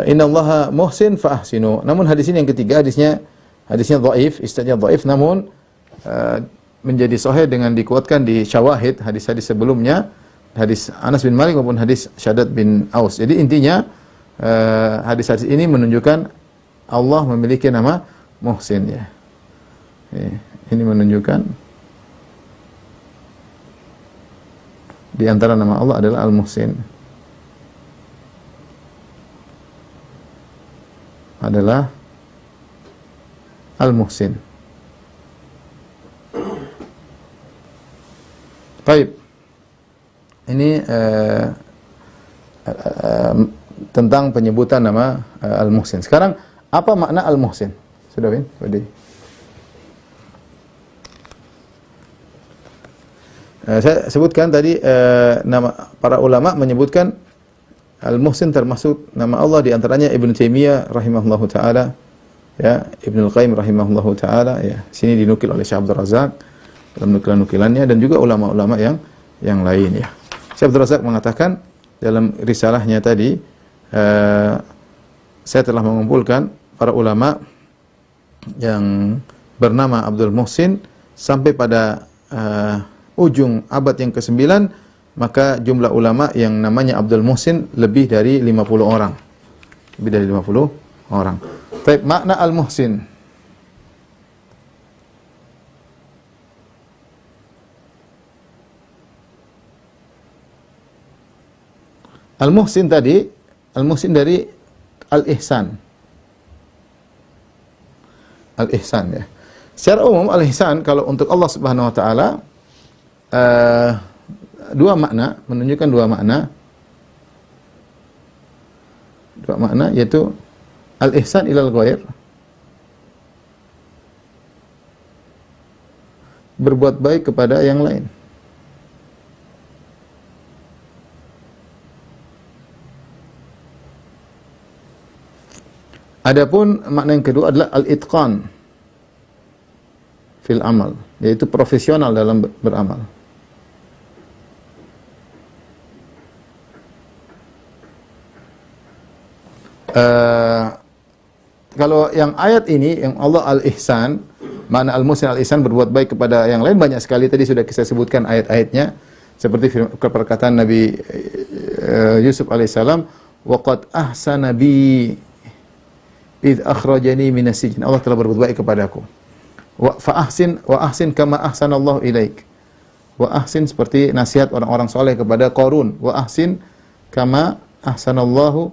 Innallaha muhsin fa ahsinu. Namun hadis ini yang ketiga, hadisnya dhaif, isnadnya dhaif, namun menjadi sahih dengan dikuatkan di syawahid hadis-hadis sebelumnya, hadis Anas bin Malik maupun hadis Syaddad bin Aus. Jadi intinya hadis-hadis ini menunjukkan Allah memiliki nama Muhsin ya. Ini menunjukkan di antara nama Allah adalah Al-Muhsin. Adalah Al-Muhsin. Baik. Ini tentang penyebutan nama Al-Muhsin. Sekarang apa makna Al-Muhsin? Sudah Win? Saya sebutkan tadi nama para ulama menyebutkan Al-Muhsin termasuk nama Allah, di antaranya Ibnu Taimiyah rahimahullahu taala, ya, Ibnu Al-Qayyim rahimahullahu taala, ya. Sini dinukil oleh Syekh Abdul Razzaq dalam nukilan-nukilannya dan juga ulama-ulama yang lain ya. Syekh Abdul Razzaq mengatakan dalam risalahnya tadi, saya telah mengumpulkan para ulama yang bernama Abdul Muhsin sampai pada ujung abad yang ke-9, maka jumlah ulama yang namanya Abdul Muhsin lebih dari 50 orang. Lebih dari 50 orang. Baik, makna Al-Muhsin. Al-Muhsin tadi, Al-Muhsin dari Al-Ihsan. Al-Ihsan ya. Secara umum Al-Ihsan kalau untuk Allah Subhanahu wa taala dua makna, menunjukkan dua makna. Dua makna yaitu al-ihsan ilal ghair, berbuat baik kepada yang lain. Adapun makna yang kedua adalah al-itqan fil amal, yaitu profesional dalam beramal. Kalau yang ayat ini, yang Allah Al-Ihsan, makna Al-Muhsin Al-Ihsan, berbuat baik kepada yang lain, banyak sekali tadi sudah saya sebutkan ayat-ayatnya, seperti perkataan Nabi Yusuf alaihissalam, waqad ahsana bi id akhrajani minas sijn. Allah telah berbuat baik kepadaku. Wa ahsin kama ahsanallahu ilaik. Wa ahsin seperti nasihat orang-orang soleh kepada Qarun. Wa ahsin kama ahsanallahu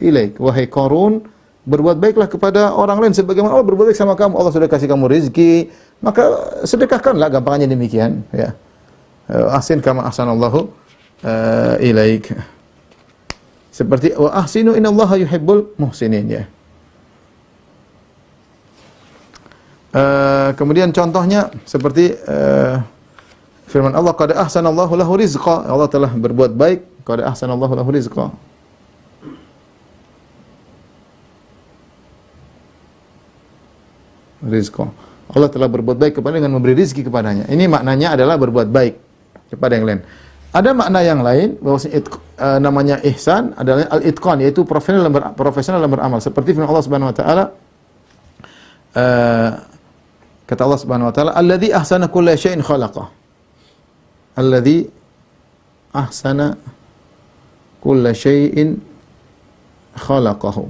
ilaik. Wahai Qarun, berbuat baiklah kepada orang lain sebagaimana Allah berbuat baik sama kamu. Allah sudah kasih kamu rezeki, maka sedekahkanlah, gampangnya demikian, ya. Ahsin kama ahsanallahu ilaik. Seperti wa ahsinu innallaha yuhibbul muhsinin, ya. Kemudian contohnya seperti firman Allah, qad ahsanallahu lahu rizqa. Allah telah berbuat baik, qad ahsanallahu lahu rizqa. Rizqa. Allah telah berbuat baik kepada dengan memberi rizki kepadanya. Ini maknanya adalah berbuat baik kepada yang lain. Ada makna yang lain bahwasanya namanya ihsan adalah al-itqan, yaitu profesional dalam beramal. Seperti firman Allah Subhanahu wa taala, kata Allah Subhanahu wa taala, "Alladzi ahsana kulla syai'in khalaqah." Alladzi ahsana kulla syai'in khalaqahu.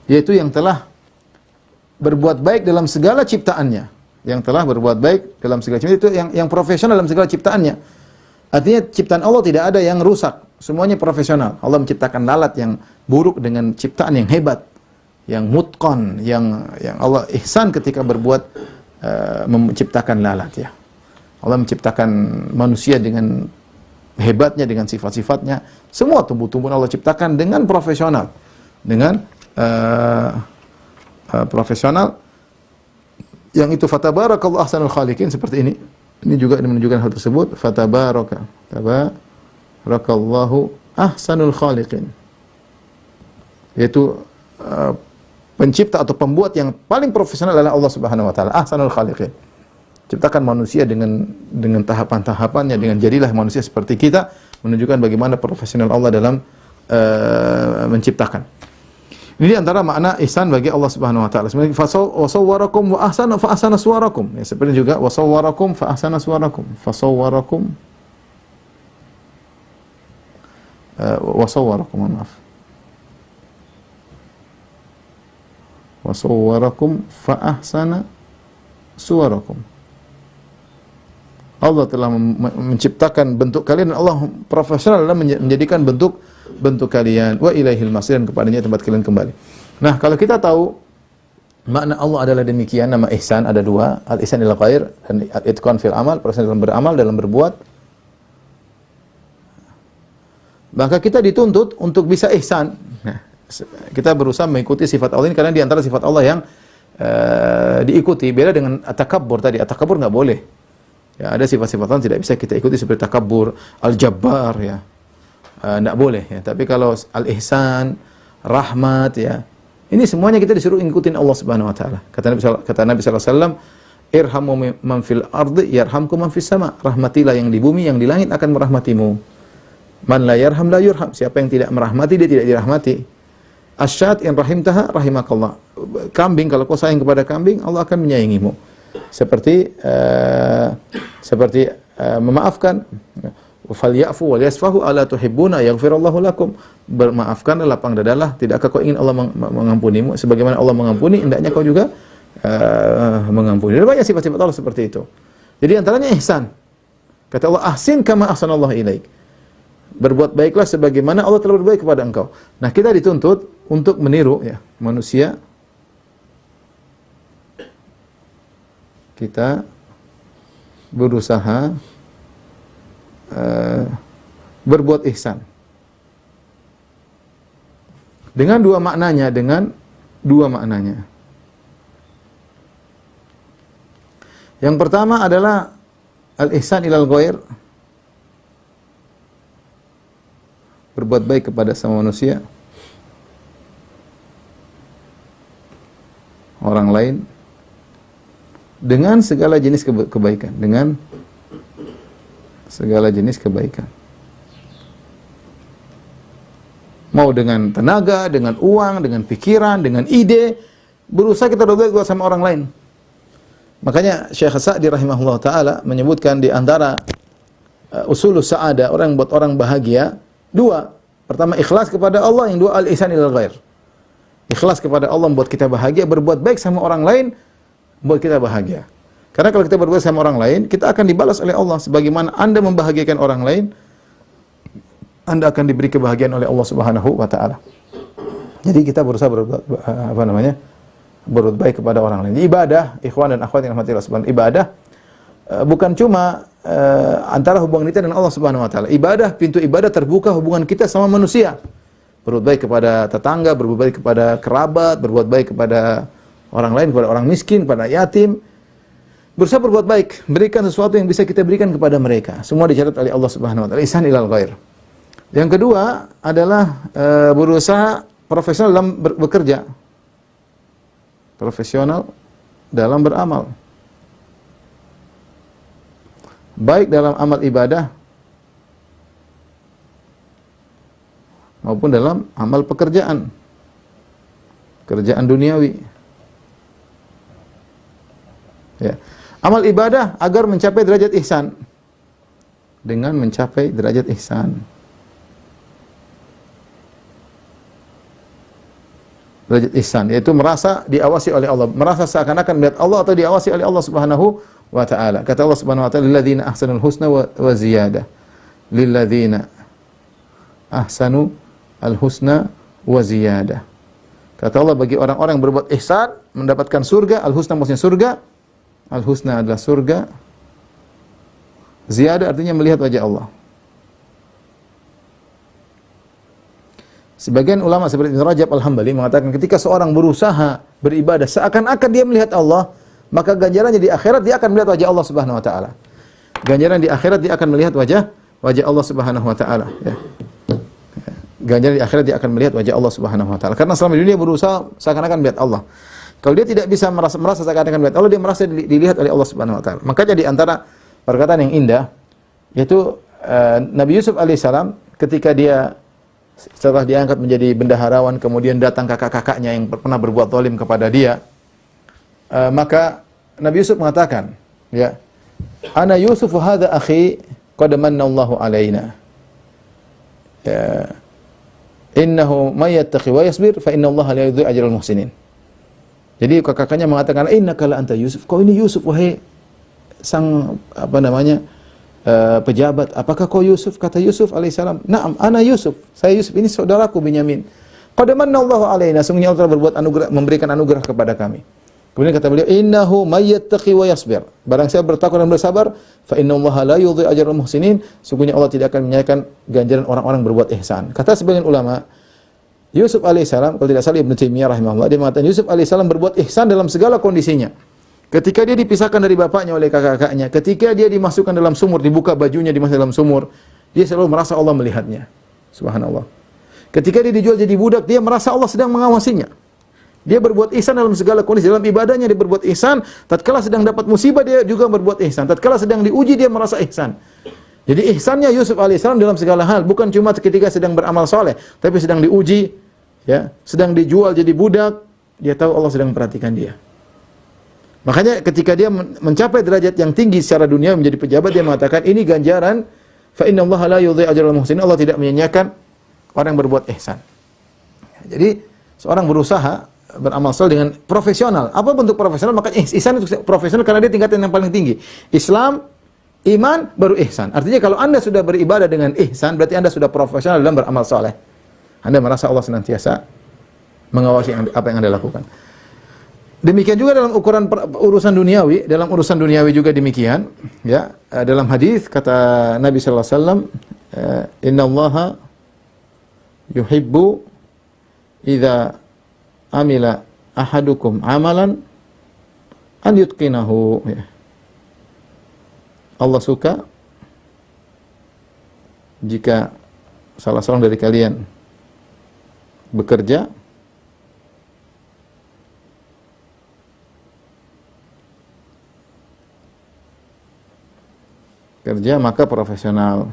Yaitu yang telah berbuat baik dalam segala ciptaannya. Yang telah berbuat baik dalam segala ciptaan, itu yang profesional dalam segala ciptaannya. Artinya ciptaan Allah tidak ada yang rusak, semuanya profesional. Allah menciptakan lalat yang buruk dengan ciptaan yang hebat, yang mutqan, yang Allah ihsan ketika berbuat menciptakan lalat, ya. Allah menciptakan manusia dengan hebatnya, dengan sifat-sifatnya. Semua tumbuh-tumbuhan Allah ciptakan dengan profesional, dengan profesional, yang itu fatabarakallahu ahsanul khaliqin, seperti ini. Ini juga menunjukkan hal tersebut, tabarakallahu ahsanul khaliqin, yaitu pencipta atau pembuat yang paling profesional adalah Allah Subhanahu wa taala, ahsanul khaliqin. Ciptakan manusia dengan tahapan-tahapannya, dengan jadilah manusia seperti kita, menunjukkan bagaimana profesional Allah dalam menciptakan. Ini antara makna ihsan bagi Allah Subhanahu wa taala. Sebenarnya fasawwarakum wa ahsana fa ahsana suwarakum. Ya, seperti juga wasawwarakum fa ahsana suwarakum. Fasawwarakum maaf. Wasawwarakum fa ahsana suwarakum. Allah telah menciptakan bentuk kalian, Allah profesional dalam menjadikan bentuk kalian, wa ilaihil masir, dan kepadanya tempat kalian kembali. Nah, kalau kita tahu makna Allah adalah demikian, nama ihsan ada dua, al-ihsan ila ghair dan al-itqan fil amal, proses dalam beramal, dalam berbuat. Maka kita dituntut untuk bisa ihsan. Nah, kita berusaha mengikuti sifat Allah ini karena di antara sifat Allah yang diikuti, beda dengan at-takabbur tadi. At-takabbur enggak boleh. Ya, ada sifat-sifat Allah tidak bisa kita ikuti seperti takabbur, al-jabbar, ya. Enggak boleh, ya. Tapi kalau al-ihsan, rahmat, ya. Ini semuanya kita disuruh ngikutin Allah Subhanahu wa taala. Kata Nabi sallallahu alaihi wasallam, "Irhamu man fil ardi yarhamkum man fis sama." Rahmatilah yang di bumi, yang di langit akan merahmatimu. Man la yarham la yurham. Siapa yang tidak merahmati, dia tidak dirahmati. Asyad in rahimtaha rahimakallah. Kambing, kalau kau sayang kepada kambing, Allah akan menyayangimu. Seperti memaafkan, falyafu wal yasfahu ala tuhibbuna yaghfirallahu lakum. Bermaafkanlah, lapang dadalah, tidakkah kau ingin Allah mengampunimu sebagaimana Allah mengampuni, hendaknya kau juga mengampuni. Ada banyak sifat-sifat Allah seperti itu. Jadi antaranya ihsan. Kata Allah, ahsin kama ahsanallahu ilaik. Berbuat baiklah sebagaimana Allah telah berbuat baik kepada engkau. Nah, kita dituntut untuk meniru, ya, manusia. Kita berusaha berbuat ihsan dengan dua maknanya, Yang pertama adalah al-ihsan ilal ghair, berbuat baik kepada sama manusia, orang lain, dengan segala jenis kebaikan, Mau dengan tenaga, dengan uang, dengan pikiran, dengan ide, berusaha kita berbuat baik sama orang lain. Makanya Syekh Sa'di rahimahullah taala menyebutkan di antara usulus sa'adah, orang yang buat orang bahagia, dua. Pertama ikhlas kepada Allah, yang dua al-ihsan ilal ghair. Ikhlas kepada Allah membuat kita bahagia, berbuat baik sama orang lain membuat kita bahagia. Karena kalau kita berbuat sama orang lain, kita akan dibalas oleh Allah. Sebagaimana Anda membahagiakan orang lain, Anda akan diberi kebahagiaan oleh Allah Subhanahu wa taala. Jadi kita berusaha berbuat baik kepada orang lain. Ibadah, ikhwan dan akhwat yang rahmati Allah Subhanahu, ibadah bukan cuma antara hubungan kita dan Allah Subhanahu wa taala. Ibadah, pintu ibadah terbuka hubungan kita sama manusia. Berbuat baik kepada tetangga, berbuat baik kepada kerabat, berbuat baik kepada orang lain, kepada orang miskin, kepada yatim. Berusaha berbuat baik, berikan sesuatu yang bisa kita berikan kepada mereka. Semua dicatat oleh Allah Subhanahu wa taala. Ihsan ilal ghair. Yang kedua adalah berusaha profesional dalam bekerja. Profesional dalam beramal. Baik dalam amal ibadah maupun dalam amal pekerjaan. Kerjaan duniawi. Ya. Amal ibadah agar mencapai derajat ihsan. Dengan mencapai derajat ihsan. Derajat ihsan, yaitu merasa diawasi oleh Allah, merasa seakan-akan melihat Allah atau diawasi oleh Allah Subhanahu wa taala. Kata Allah Subhanahu wa taala, "Lilladzina ahsanul husna wa ziyadah." Lilladzina ahsanu al-husna wa ziyadah. Kata Allah, bagi orang-orang yang berbuat ihsan mendapatkan surga. Al-husna maksudnya surga. Al-husna adalah surga. Ziyadah artinya melihat wajah Allah. Sebagian ulama seperti Ibnu Rajab Al-Hambali mengatakan ketika seorang berusaha beribadah seakan-akan dia melihat Allah, maka ganjarannya di akhirat dia akan melihat wajah Allah Subhanahu wa taala. Ganjaran di akhirat dia akan melihat wajah Allah Subhanahu wa taala, ya. Ganjaran di akhirat dia akan melihat wajah Allah Subhanahu wa taala. Karena selama di dunia berusaha seakan-akan melihat Allah. Kalau dia tidak bisa merasa seakan-akan melihat Allah, dia merasa dilihat oleh Allah Subhanahu wa taala. Makanya di antara perkataan yang indah yaitu Nabi Yusuf alaihissalam ketika dia setelah diangkat menjadi bendaharawan, kemudian datang kakak-kakaknya yang pernah berbuat zalim kepada dia, maka Nabi Yusuf mengatakan, ya, "Ana Yusuf hadza akhi qad manna Allahu alaina. Ya, innahu may yattaqi wa yasbir fa inna Allaha la yudhi'u ajral muhsinin." Jadi kakaknya mengatakan, "Innaka la anta Yusuf." Kau ini Yusuf, wahai sang pejabat. Apakah kau Yusuf? Kata Yusuf alaihissalam, "Na'am, ana Yusuf." Saya Yusuf, ini saudaraku Binyamin. "Qad manna Allahu alaina." Sungguhnya Allah telah berbuat anugerah, memberikan anugerah kepada kami. Kemudian kata beliau, "Innahu may yattaqi wa yasbir." Barang siapa bertakwa dan bersabar, fa inna Allaha la yudhi'u ajral muhsinin. Sungguhnya Allah tidak akan menyia-nyiakan ganjaran orang-orang berbuat ihsan. Kata sebagian ulama, Yusuf alaihissalam, kalau tidak salah Ibnu Taimiyah rahimahullah, dia mengatakan Yusuf alaihissalam berbuat ihsan dalam segala kondisinya. Ketika dia dipisahkan dari bapaknya oleh kakak-kakaknya, ketika dia dimasukkan dalam sumur, dibuka bajunya dimasukkan dalam sumur, dia selalu merasa Allah melihatnya. Subhanallah. Ketika dia dijual jadi budak, dia merasa Allah sedang mengawasinya. Dia berbuat ihsan dalam segala kondisi. Dalam ibadahnya dia berbuat ihsan, tatkala sedang dapat musibah dia juga berbuat ihsan. Tatkala sedang diuji dia merasa ihsan. Jadi ihsannya Yusuf alaihissalam dalam segala hal, bukan cuma ketika sedang beramal soleh, tapi sedang diuji, ya, sedang dijual jadi budak, dia tahu Allah sedang memperhatikan dia. Makanya ketika dia mencapai derajat yang tinggi secara dunia menjadi pejabat, dia mengatakan ini ganjaran, fa inna Allah la yudhi'u ajral muhsinin. Allah tidak menyia-nyiakan orang yang berbuat ihsan. Jadi seorang berusaha beramal saleh dengan profesional. Apa bentuk profesional? Maka ihsan itu profesional karena dia tingkatan yang paling tinggi. Islam, iman, baru ihsan. Artinya kalau Anda sudah beribadah dengan ihsan, berarti Anda sudah profesional dalam beramal saleh. Anda merasa Allah senantiasa mengawasi apa yang Anda lakukan. Demikian juga dalam urusan duniawi, juga demikian, ya. Dalam hadis kata Nabi sallallahu alaihi wasallam, "Innallaha yuhibbu idza amila ahadukum amalan an yutqinahu." Ya. Allah suka jika salah seorang dari kalian bekerja maka profesional.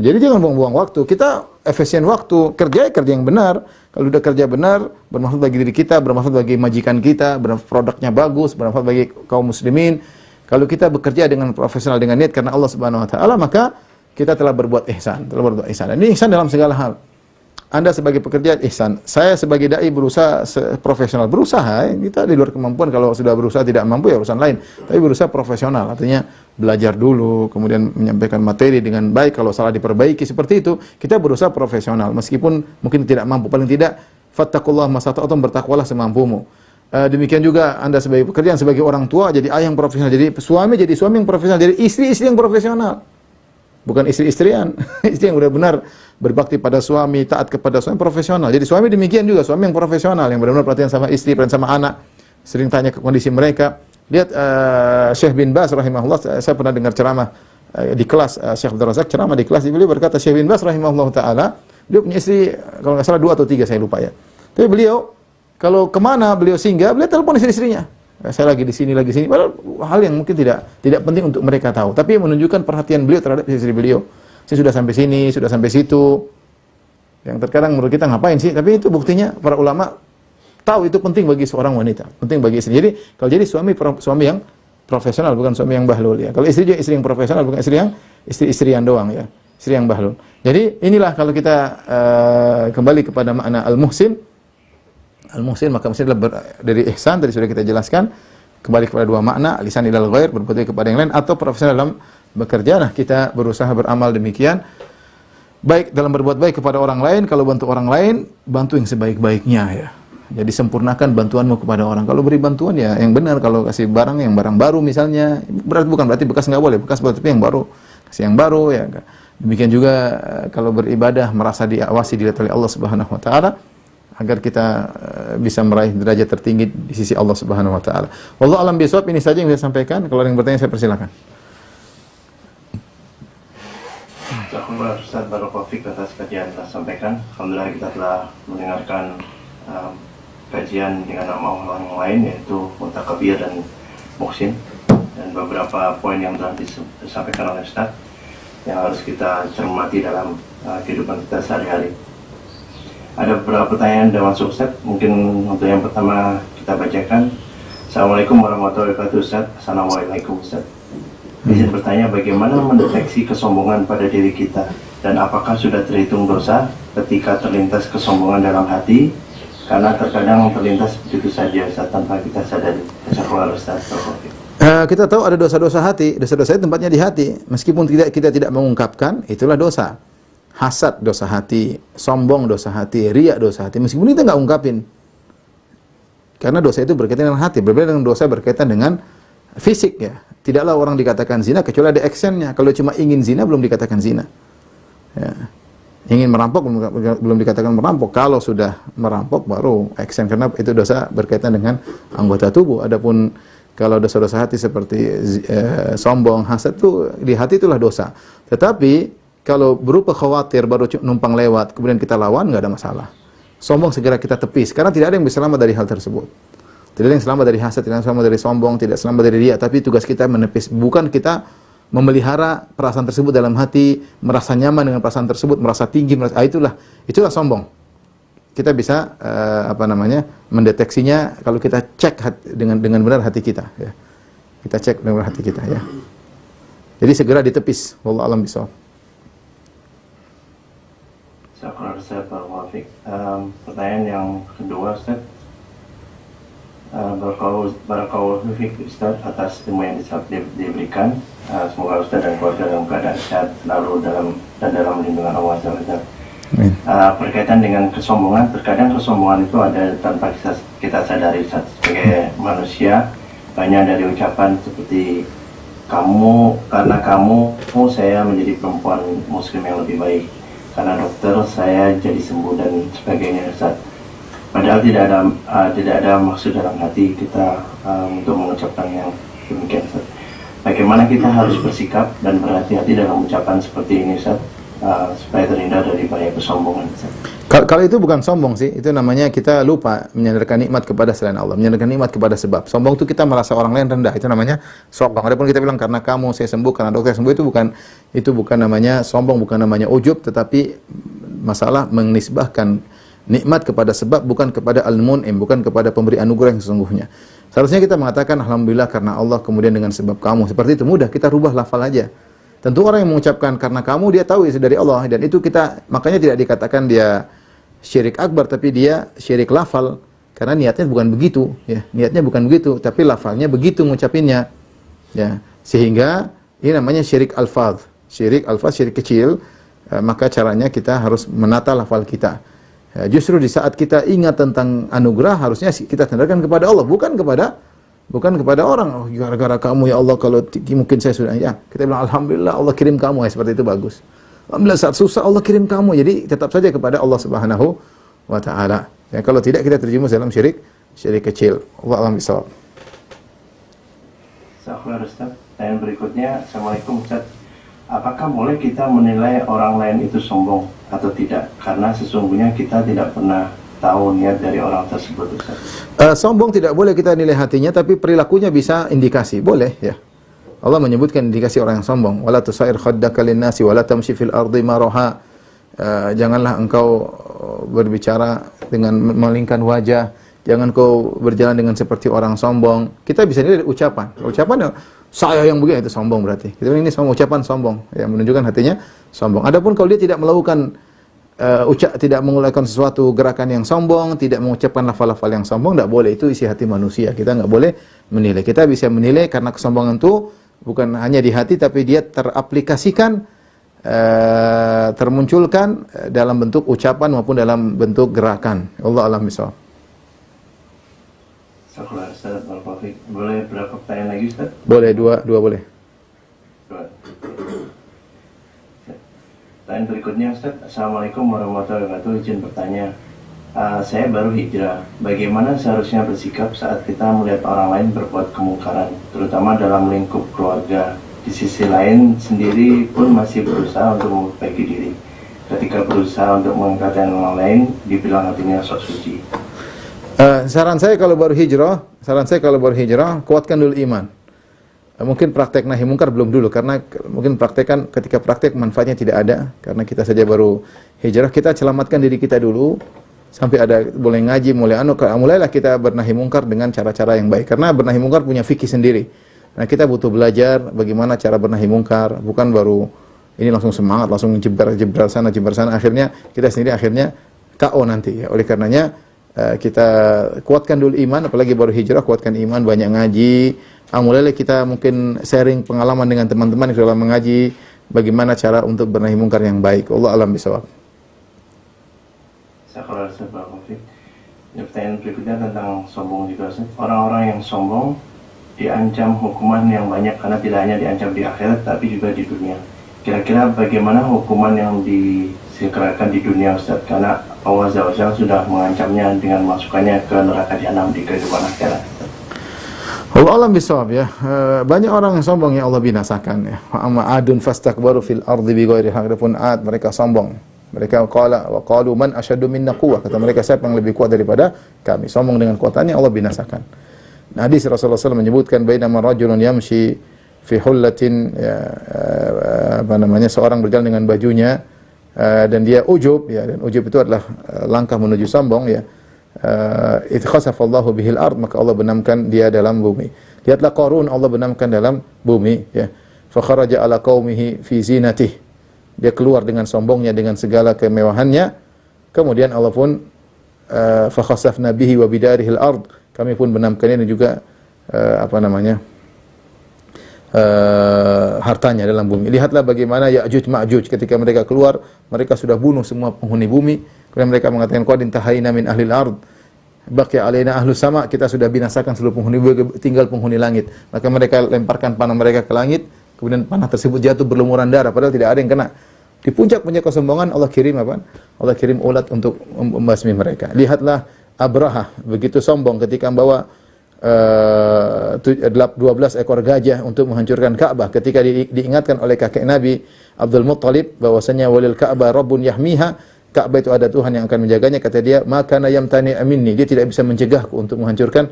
Jadi jangan buang-buang waktu. Kita efisien waktu, kerja yang benar. Kalau udah kerja benar, bermanfaat bagi diri kita, bermanfaat bagi majikan kita, produknya bagus, bermanfaat bagi kaum muslimin. Kalau kita bekerja dengan profesional, dengan niat karena Allah Subhanahu wa taala, maka kita telah berbuat ihsan, Ini ihsan dalam segala hal. Anda sebagai pekerja ihsan, saya sebagai dai berusaha profesional, berusaha, kita di luar kemampuan, kalau sudah berusaha tidak mampu ya urusan lain, tapi berusaha profesional, artinya belajar dulu, kemudian menyampaikan materi dengan baik, kalau salah diperbaiki, seperti itu, kita berusaha profesional, meskipun mungkin tidak mampu, paling tidak, fattaqullaha masata'tum, bertakwalah semampumu. Demikian juga Anda sebagai pekerja, sebagai orang tua, jadi ayah yang profesional, jadi suami yang profesional, jadi istri yang profesional. Bukan istri-istrian, istri yang benar-benar berbakti pada suami, taat kepada suami, profesional. Jadi suami demikian juga, suami yang profesional, yang benar-benar perhatian sama istri, perhatian sama anak, sering tanya ke kondisi mereka. Lihat Syekh bin Baz rahimahullah, saya pernah dengar ceramah di kelas Syekh Abdul Razak, ceramah di kelas, beliau berkata, Syekh bin Baz rahimahullah ta'ala, beliau punya istri, kalau nggak salah 2 atau 3, saya lupa ya. Tapi beliau, kalau kemana beliau singgah, beliau telepon istri-istrinya. Saya lagi di sini, padahal hal yang mungkin tidak penting untuk mereka tahu, tapi menunjukkan perhatian beliau terhadap istri beliau. Saya sudah sampai sini, sudah sampai situ. Yang terkadang menurut kita ngapain sih? Tapi itu buktinya para ulama tahu itu penting bagi seorang wanita, penting bagi istri. Jadi kalau jadi suami yang profesional, bukan suami yang bahlul ya. Kalau istri juga istri yang profesional, bukan istri-istrian doang ya. Istri yang bahlul. Jadi inilah kalau kita kembali kepada makna al-muhsin. Al-muhsin, maka muhsin adalah dari ihsan, tadi sudah kita jelaskan, kembali kepada 2 makna, lisan ilal ghair, berbuat baik kepada yang lain, atau profesional dalam bekerja. Nah, kita berusaha beramal demikian, baik dalam berbuat baik kepada orang lain, kalau bantu orang lain, bantu yang sebaik-baiknya ya. Jadi sempurnakan bantuanmu kepada orang. Kalau beri bantuan ya yang benar, kalau kasih barang yang barang baru misalnya, bukan berarti bekas nggak boleh, bekas boleh, tapi yang baru, kasih yang baru ya. Demikian juga kalau beribadah merasa diawasi, dilihat oleh Allah Subhanahu wa taala, agar kita bisa meraih derajat tertinggi di sisi Allah Subhanahu wa taala. Wallahu a'lam bishawab, ini saja yang saya sampaikan. Kalau ada yang bertanya saya persilakan. Jazakumullah Ustaz, barakallahu fiik atas kajian yang telah sampaikan. Alhamdulillah kita telah mendengarkan kajian dengan nama Allah yang lain, yaitu Mutakabir dan Muhsin, dan beberapa poin yang telah disampaikan oleh Ustaz yang harus kita cermati dalam kehidupan kita sehari-hari. Ada beberapa pertanyaan yang masuk Ustaz. Mungkin untuk yang pertama kita bacakan. Assalamualaikum warahmatullahi wabarakatuh Ustaz. Assalamualaikum Ustaz. Izin bertanya, bagaimana mendeteksi kesombongan pada diri kita, dan apakah sudah terhitung dosa ketika terlintas kesombongan dalam hati? Karena terkadang terlintas begitu saja Ustaz, tanpa kita sadari. Jazakallahu Ustaz. Kita tahu ada dosa-dosa hati. Dosa-dosa itu tempatnya di hati. Meskipun kita tidak mengungkapkan, itulah dosa. Hasad dosa hati, sombong dosa hati, riya dosa hati, meskipun kita nggak ungkapin. Karena dosa itu berkaitan dengan hati, berbeda dengan dosa berkaitan dengan fisik ya. Tidaklah orang dikatakan zina kecuali ada actionnya. Kalau cuma ingin zina belum dikatakan zina. Ya. Ingin merampok belum dikatakan merampok. Kalau sudah merampok baru action, karena itu dosa berkaitan dengan anggota tubuh. Adapun kalau dosa-dosa hati seperti sombong, hasad itu di hati itulah dosa. Tetapi kalau berupa khawatir baru numpang lewat, kemudian kita lawan, nggak ada masalah. Sombong segera kita tepis, karena tidak ada yang bisa selamat dari hal tersebut. Tidak ada yang selamat dari hasad, tidak ada yang selamat dari sombong, tidak selamat dari riya, tapi tugas kita menepis. Bukan kita memelihara perasaan tersebut dalam hati, merasa nyaman dengan perasaan tersebut, merasa tinggi, itulah sombong. Kita bisa mendeteksinya kalau kita cek dengan benar hati kita. Ya. Kita cek dengan benar hati kita. Ya. Jadi segera ditepis. Wallahu a'lam bishawab. Pertanyaan yang kedua Ustaz, barakallahu fiik Ustaz atas ilmu yang diberikan. Semoga Ustaz dan keluarga dalam keadaan sehat selalu dalam lindungan Allah SWT. Berkaitan dengan kesombongan, terkadang kesombongan itu ada tanpa kita sadari Ustaz. Sebagai manusia, banyak dari ucapan seperti karena kamu saya menjadi perempuan muslim yang lebih baik, karena dokter saya jadi sembuh dan sebagainya Ustaz. Padahal tidak ada maksud dalam hati kita untuk mengucapkan yang demikian Ustaz. Bagaimana kita harus bersikap dan berhati-hati dalam ucapan seperti ini Ustaz, supaya terhindar dari bahaya kesombongan Ustaz? Kalau itu bukan sombong sih, itu namanya kita lupa menyandarkan nikmat kepada selain Allah, menyandarkan nikmat kepada sebab. Sombong itu kita merasa orang lain rendah, itu namanya sombong. Adapun kita bilang karena kamu saya sembuh, karena dokter sembuh, itu bukan namanya sombong, bukan namanya ujub, tetapi masalah menisbahkan nikmat kepada sebab, bukan kepada al-mun'im, bukan kepada pemberi anugerah yang sesungguhnya. Seharusnya kita mengatakan alhamdulillah karena Allah, kemudian dengan sebab kamu. Seperti itu mudah, kita rubah lafal aja. Tentu orang yang mengucapkan karena kamu, dia tahu itu dari Allah, dan itu kita makanya tidak dikatakan dia syirik akbar tapi dia syirik lafal karena niatnya bukan begitu ya. Niatnya bukan begitu tapi lafalnya begitu ngucapinnya. Ya, sehingga ini namanya syirik alfaz. Syirik alfaz, syirik kecil. Maka caranya kita harus menata lafal kita. Justru di saat kita ingat tentang anugerah harusnya kita sandarkan kepada Allah, bukan kepada orang. Oh, gara-gara kamu ya Allah kalau mungkin saya sudah ya. Kita bilang alhamdulillah Allah kirim kamu, ya seperti itu bagus. Alhamdulillah saat susah Allah kirim kamu. Jadi tetap saja kepada Allah Subhanahu wa taala. Ya, kalau tidak kita terjerumus dalam syirik kecil. Allah a'lam bishawab. Ustaz, pertanyaan berikutnya, Assalamualaikum Ustaz. Apakah boleh kita menilai orang lain itu sombong atau tidak? Karena sesungguhnya kita tidak pernah tahu niat dari orang tersebut, Ustaz. Sombong tidak boleh kita nilai hatinya, tapi perilakunya bisa indikasi. Boleh, ya. Allah menyebutkan indikasi orang yang sombong. Wala tusair khaddaka lin-nasi wala tamshi fil ardi maraha. Janganlah engkau berbicara dengan memalingkan wajah. Jangan kau berjalan dengan seperti orang sombong. Kita bisa nilai ucapan. Ucapan saya yang begini itu sombong berarti. Kita ini sombong, ucapan sombong yang menunjukkan hatinya sombong. Adapun kalau dia tidak melakukan tidak mengulangi sesuatu gerakan yang sombong, tidak mengucapkan lafal-lafal yang sombong, tidak boleh. Itu isi hati manusia. Kita nggak boleh menilai. Kita bisa menilai karena kesombongan itu bukan hanya di hati, tapi dia teraplikasikan, termunculkan dalam bentuk ucapan maupun dalam bentuk gerakan. Allah a'lam bishawab. Ustaz, boleh berapa pertanyaan lagi, Ustaz? Boleh, dua boleh. Pertanyaan berikutnya, Ustaz. Assalamualaikum warahmatullahi wabarakatuh. Izin bertanya. Saya baru hijrah. Bagaimana seharusnya bersikap saat kita melihat orang lain berbuat kemungkaran, terutama dalam lingkup keluarga? Di sisi lain, sendiri pun masih berusaha untuk memperbaiki diri. Ketika berusaha untuk mengangkat orang lain, dibilang hatinya sok suci. Saran saya kalau baru hijrah, kuatkan dulu iman. Mungkin praktek nahi mungkar belum dulu, karena mungkin ketika praktek manfaatnya tidak ada, karena kita saja baru hijrah. Kita selamatkan diri kita dulu, sampai ada boleh ngaji, mulailah kita bernahi mungkar dengan cara-cara yang baik. Karena bernahi mungkar punya fikih sendiri. Nah, kita butuh belajar bagaimana cara bernahi mungkar, bukan baru ini langsung semangat, langsung jebral sana, akhirnya kita sendiri KO nanti ya. Oleh karenanya kita kuatkan dulu iman, apalagi baru hijrah, kuatkan iman, banyak ngaji. Mulailah kita mungkin sharing pengalaman dengan teman-teman yang sudah mengaji, bagaimana cara untuk bernahi mungkar yang baik. Allah a'lam bishawab. Pertanyaan berikutnya tentang sombong juga. Orang-orang yang sombong diancam hukuman yang banyak karena tidak hanya diancam di akhirat tapi juga di dunia. Kira-kira bagaimana hukuman yang disegerakan di dunia, Ustaz? Karena Allah Azza wa Jalla sudah mengancamnya dengan masukannya ke neraka jahanam di kehidupan akhirat. Allah alam bisawab ya. Banyak orang yang sombong yang Allah binasakan ya. Amma adun fastakbaru fil ardi bighairi haqq. Adapun Ad, mereka sombong. Mereka qalu man asyaddu minna quwwah. Kata mereka, siapa yang lebih kuat daripada kami? Sombong dengan kuatannya Allah binasakan. Nah, hadis Rasulullah SAW menyebutkan bainama rajulun yamshi fi hullatin seorang berjalan dengan bajunya dan dia ujub ya, dan ujub itu adalah langkah menuju sombong ya. Idh khasafallahu bihil ard, maka Allah benamkan dia dalam bumi. Lihatlah Qarun, Allah benamkan dalam bumi ya. Fa kharaja ala qaumihi fi zinatih. Dia keluar dengan sombongnya, dengan segala kemewahannya. Kemudian Allah pun fa khasafna bihi wa bidarihil ard. Kami pun benamkan ini juga hartanya dalam bumi. Lihatlah bagaimana Ya'juj Ma'juj ketika mereka keluar, mereka sudah bunuh semua penghuni bumi. Kemudian mereka mengatakan qad intahaina min ahlil ard baqiya alaina ahlus sama, kita sudah binasakan seluruh penghuni bumi, tinggal penghuni langit. Maka mereka lemparkan panah mereka ke langit, kemudian panah tersebut jatuh berlumuran darah padahal tidak ada yang kena. Di puncak-puncak kesombongan Allah kirim apa? Allah kirim ulat untuk membasmi mereka. Lihatlah Abraha begitu sombong ketika membawa 12 ekor gajah untuk menghancurkan Ka'bah. Ketika diingatkan oleh kakek Nabi Abdul Muttalib bahwasanya walil Ka'bah rabbun yahmiha, Ka'bah itu ada Tuhan yang akan menjaganya, kata dia maka yamtani aminni, dia tidak bisa mencegahku untuk menghancurkan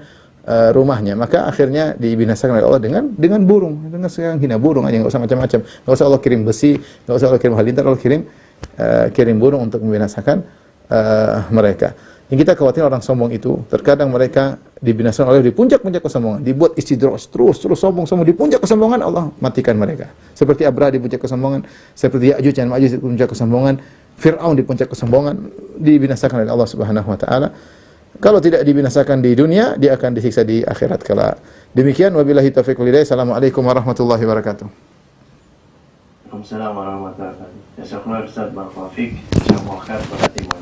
rumahnya. Maka akhirnya dibinasakan oleh Allah dengan burung, dengan sekarang hina burung aja, enggak usah macam-macam. Enggak usah Allah kirim besi, enggak usah Allah kirim halilintar, Allah kirim burung untuk membinasakan mereka. Yang kita khawatir orang sombong itu, terkadang mereka dibinasakan oleh di puncak-puncak kesombongan, dibuat istidros, terus sombong di puncak kesombongan, Allah matikan mereka. Seperti Abraha di puncak kesombongan, seperti Ya'juj dan Ma'juj di puncak kesombongan, Fir'aun di puncak kesombongan dibinasakan oleh Allah Subhanahu wa taala. Kalau tidak dibinasakan di dunia, dia akan disiksa di akhirat kelak. Demikian wabillahi taufiq wal hidayah. Assalamualaikum warahmatullahi wabarakatuh. Waalaikumsalam warahmatullahi wabarakatuh. Jazakumullah Ustaz, barakallahu fiik. Jazakumullah khair pada timur.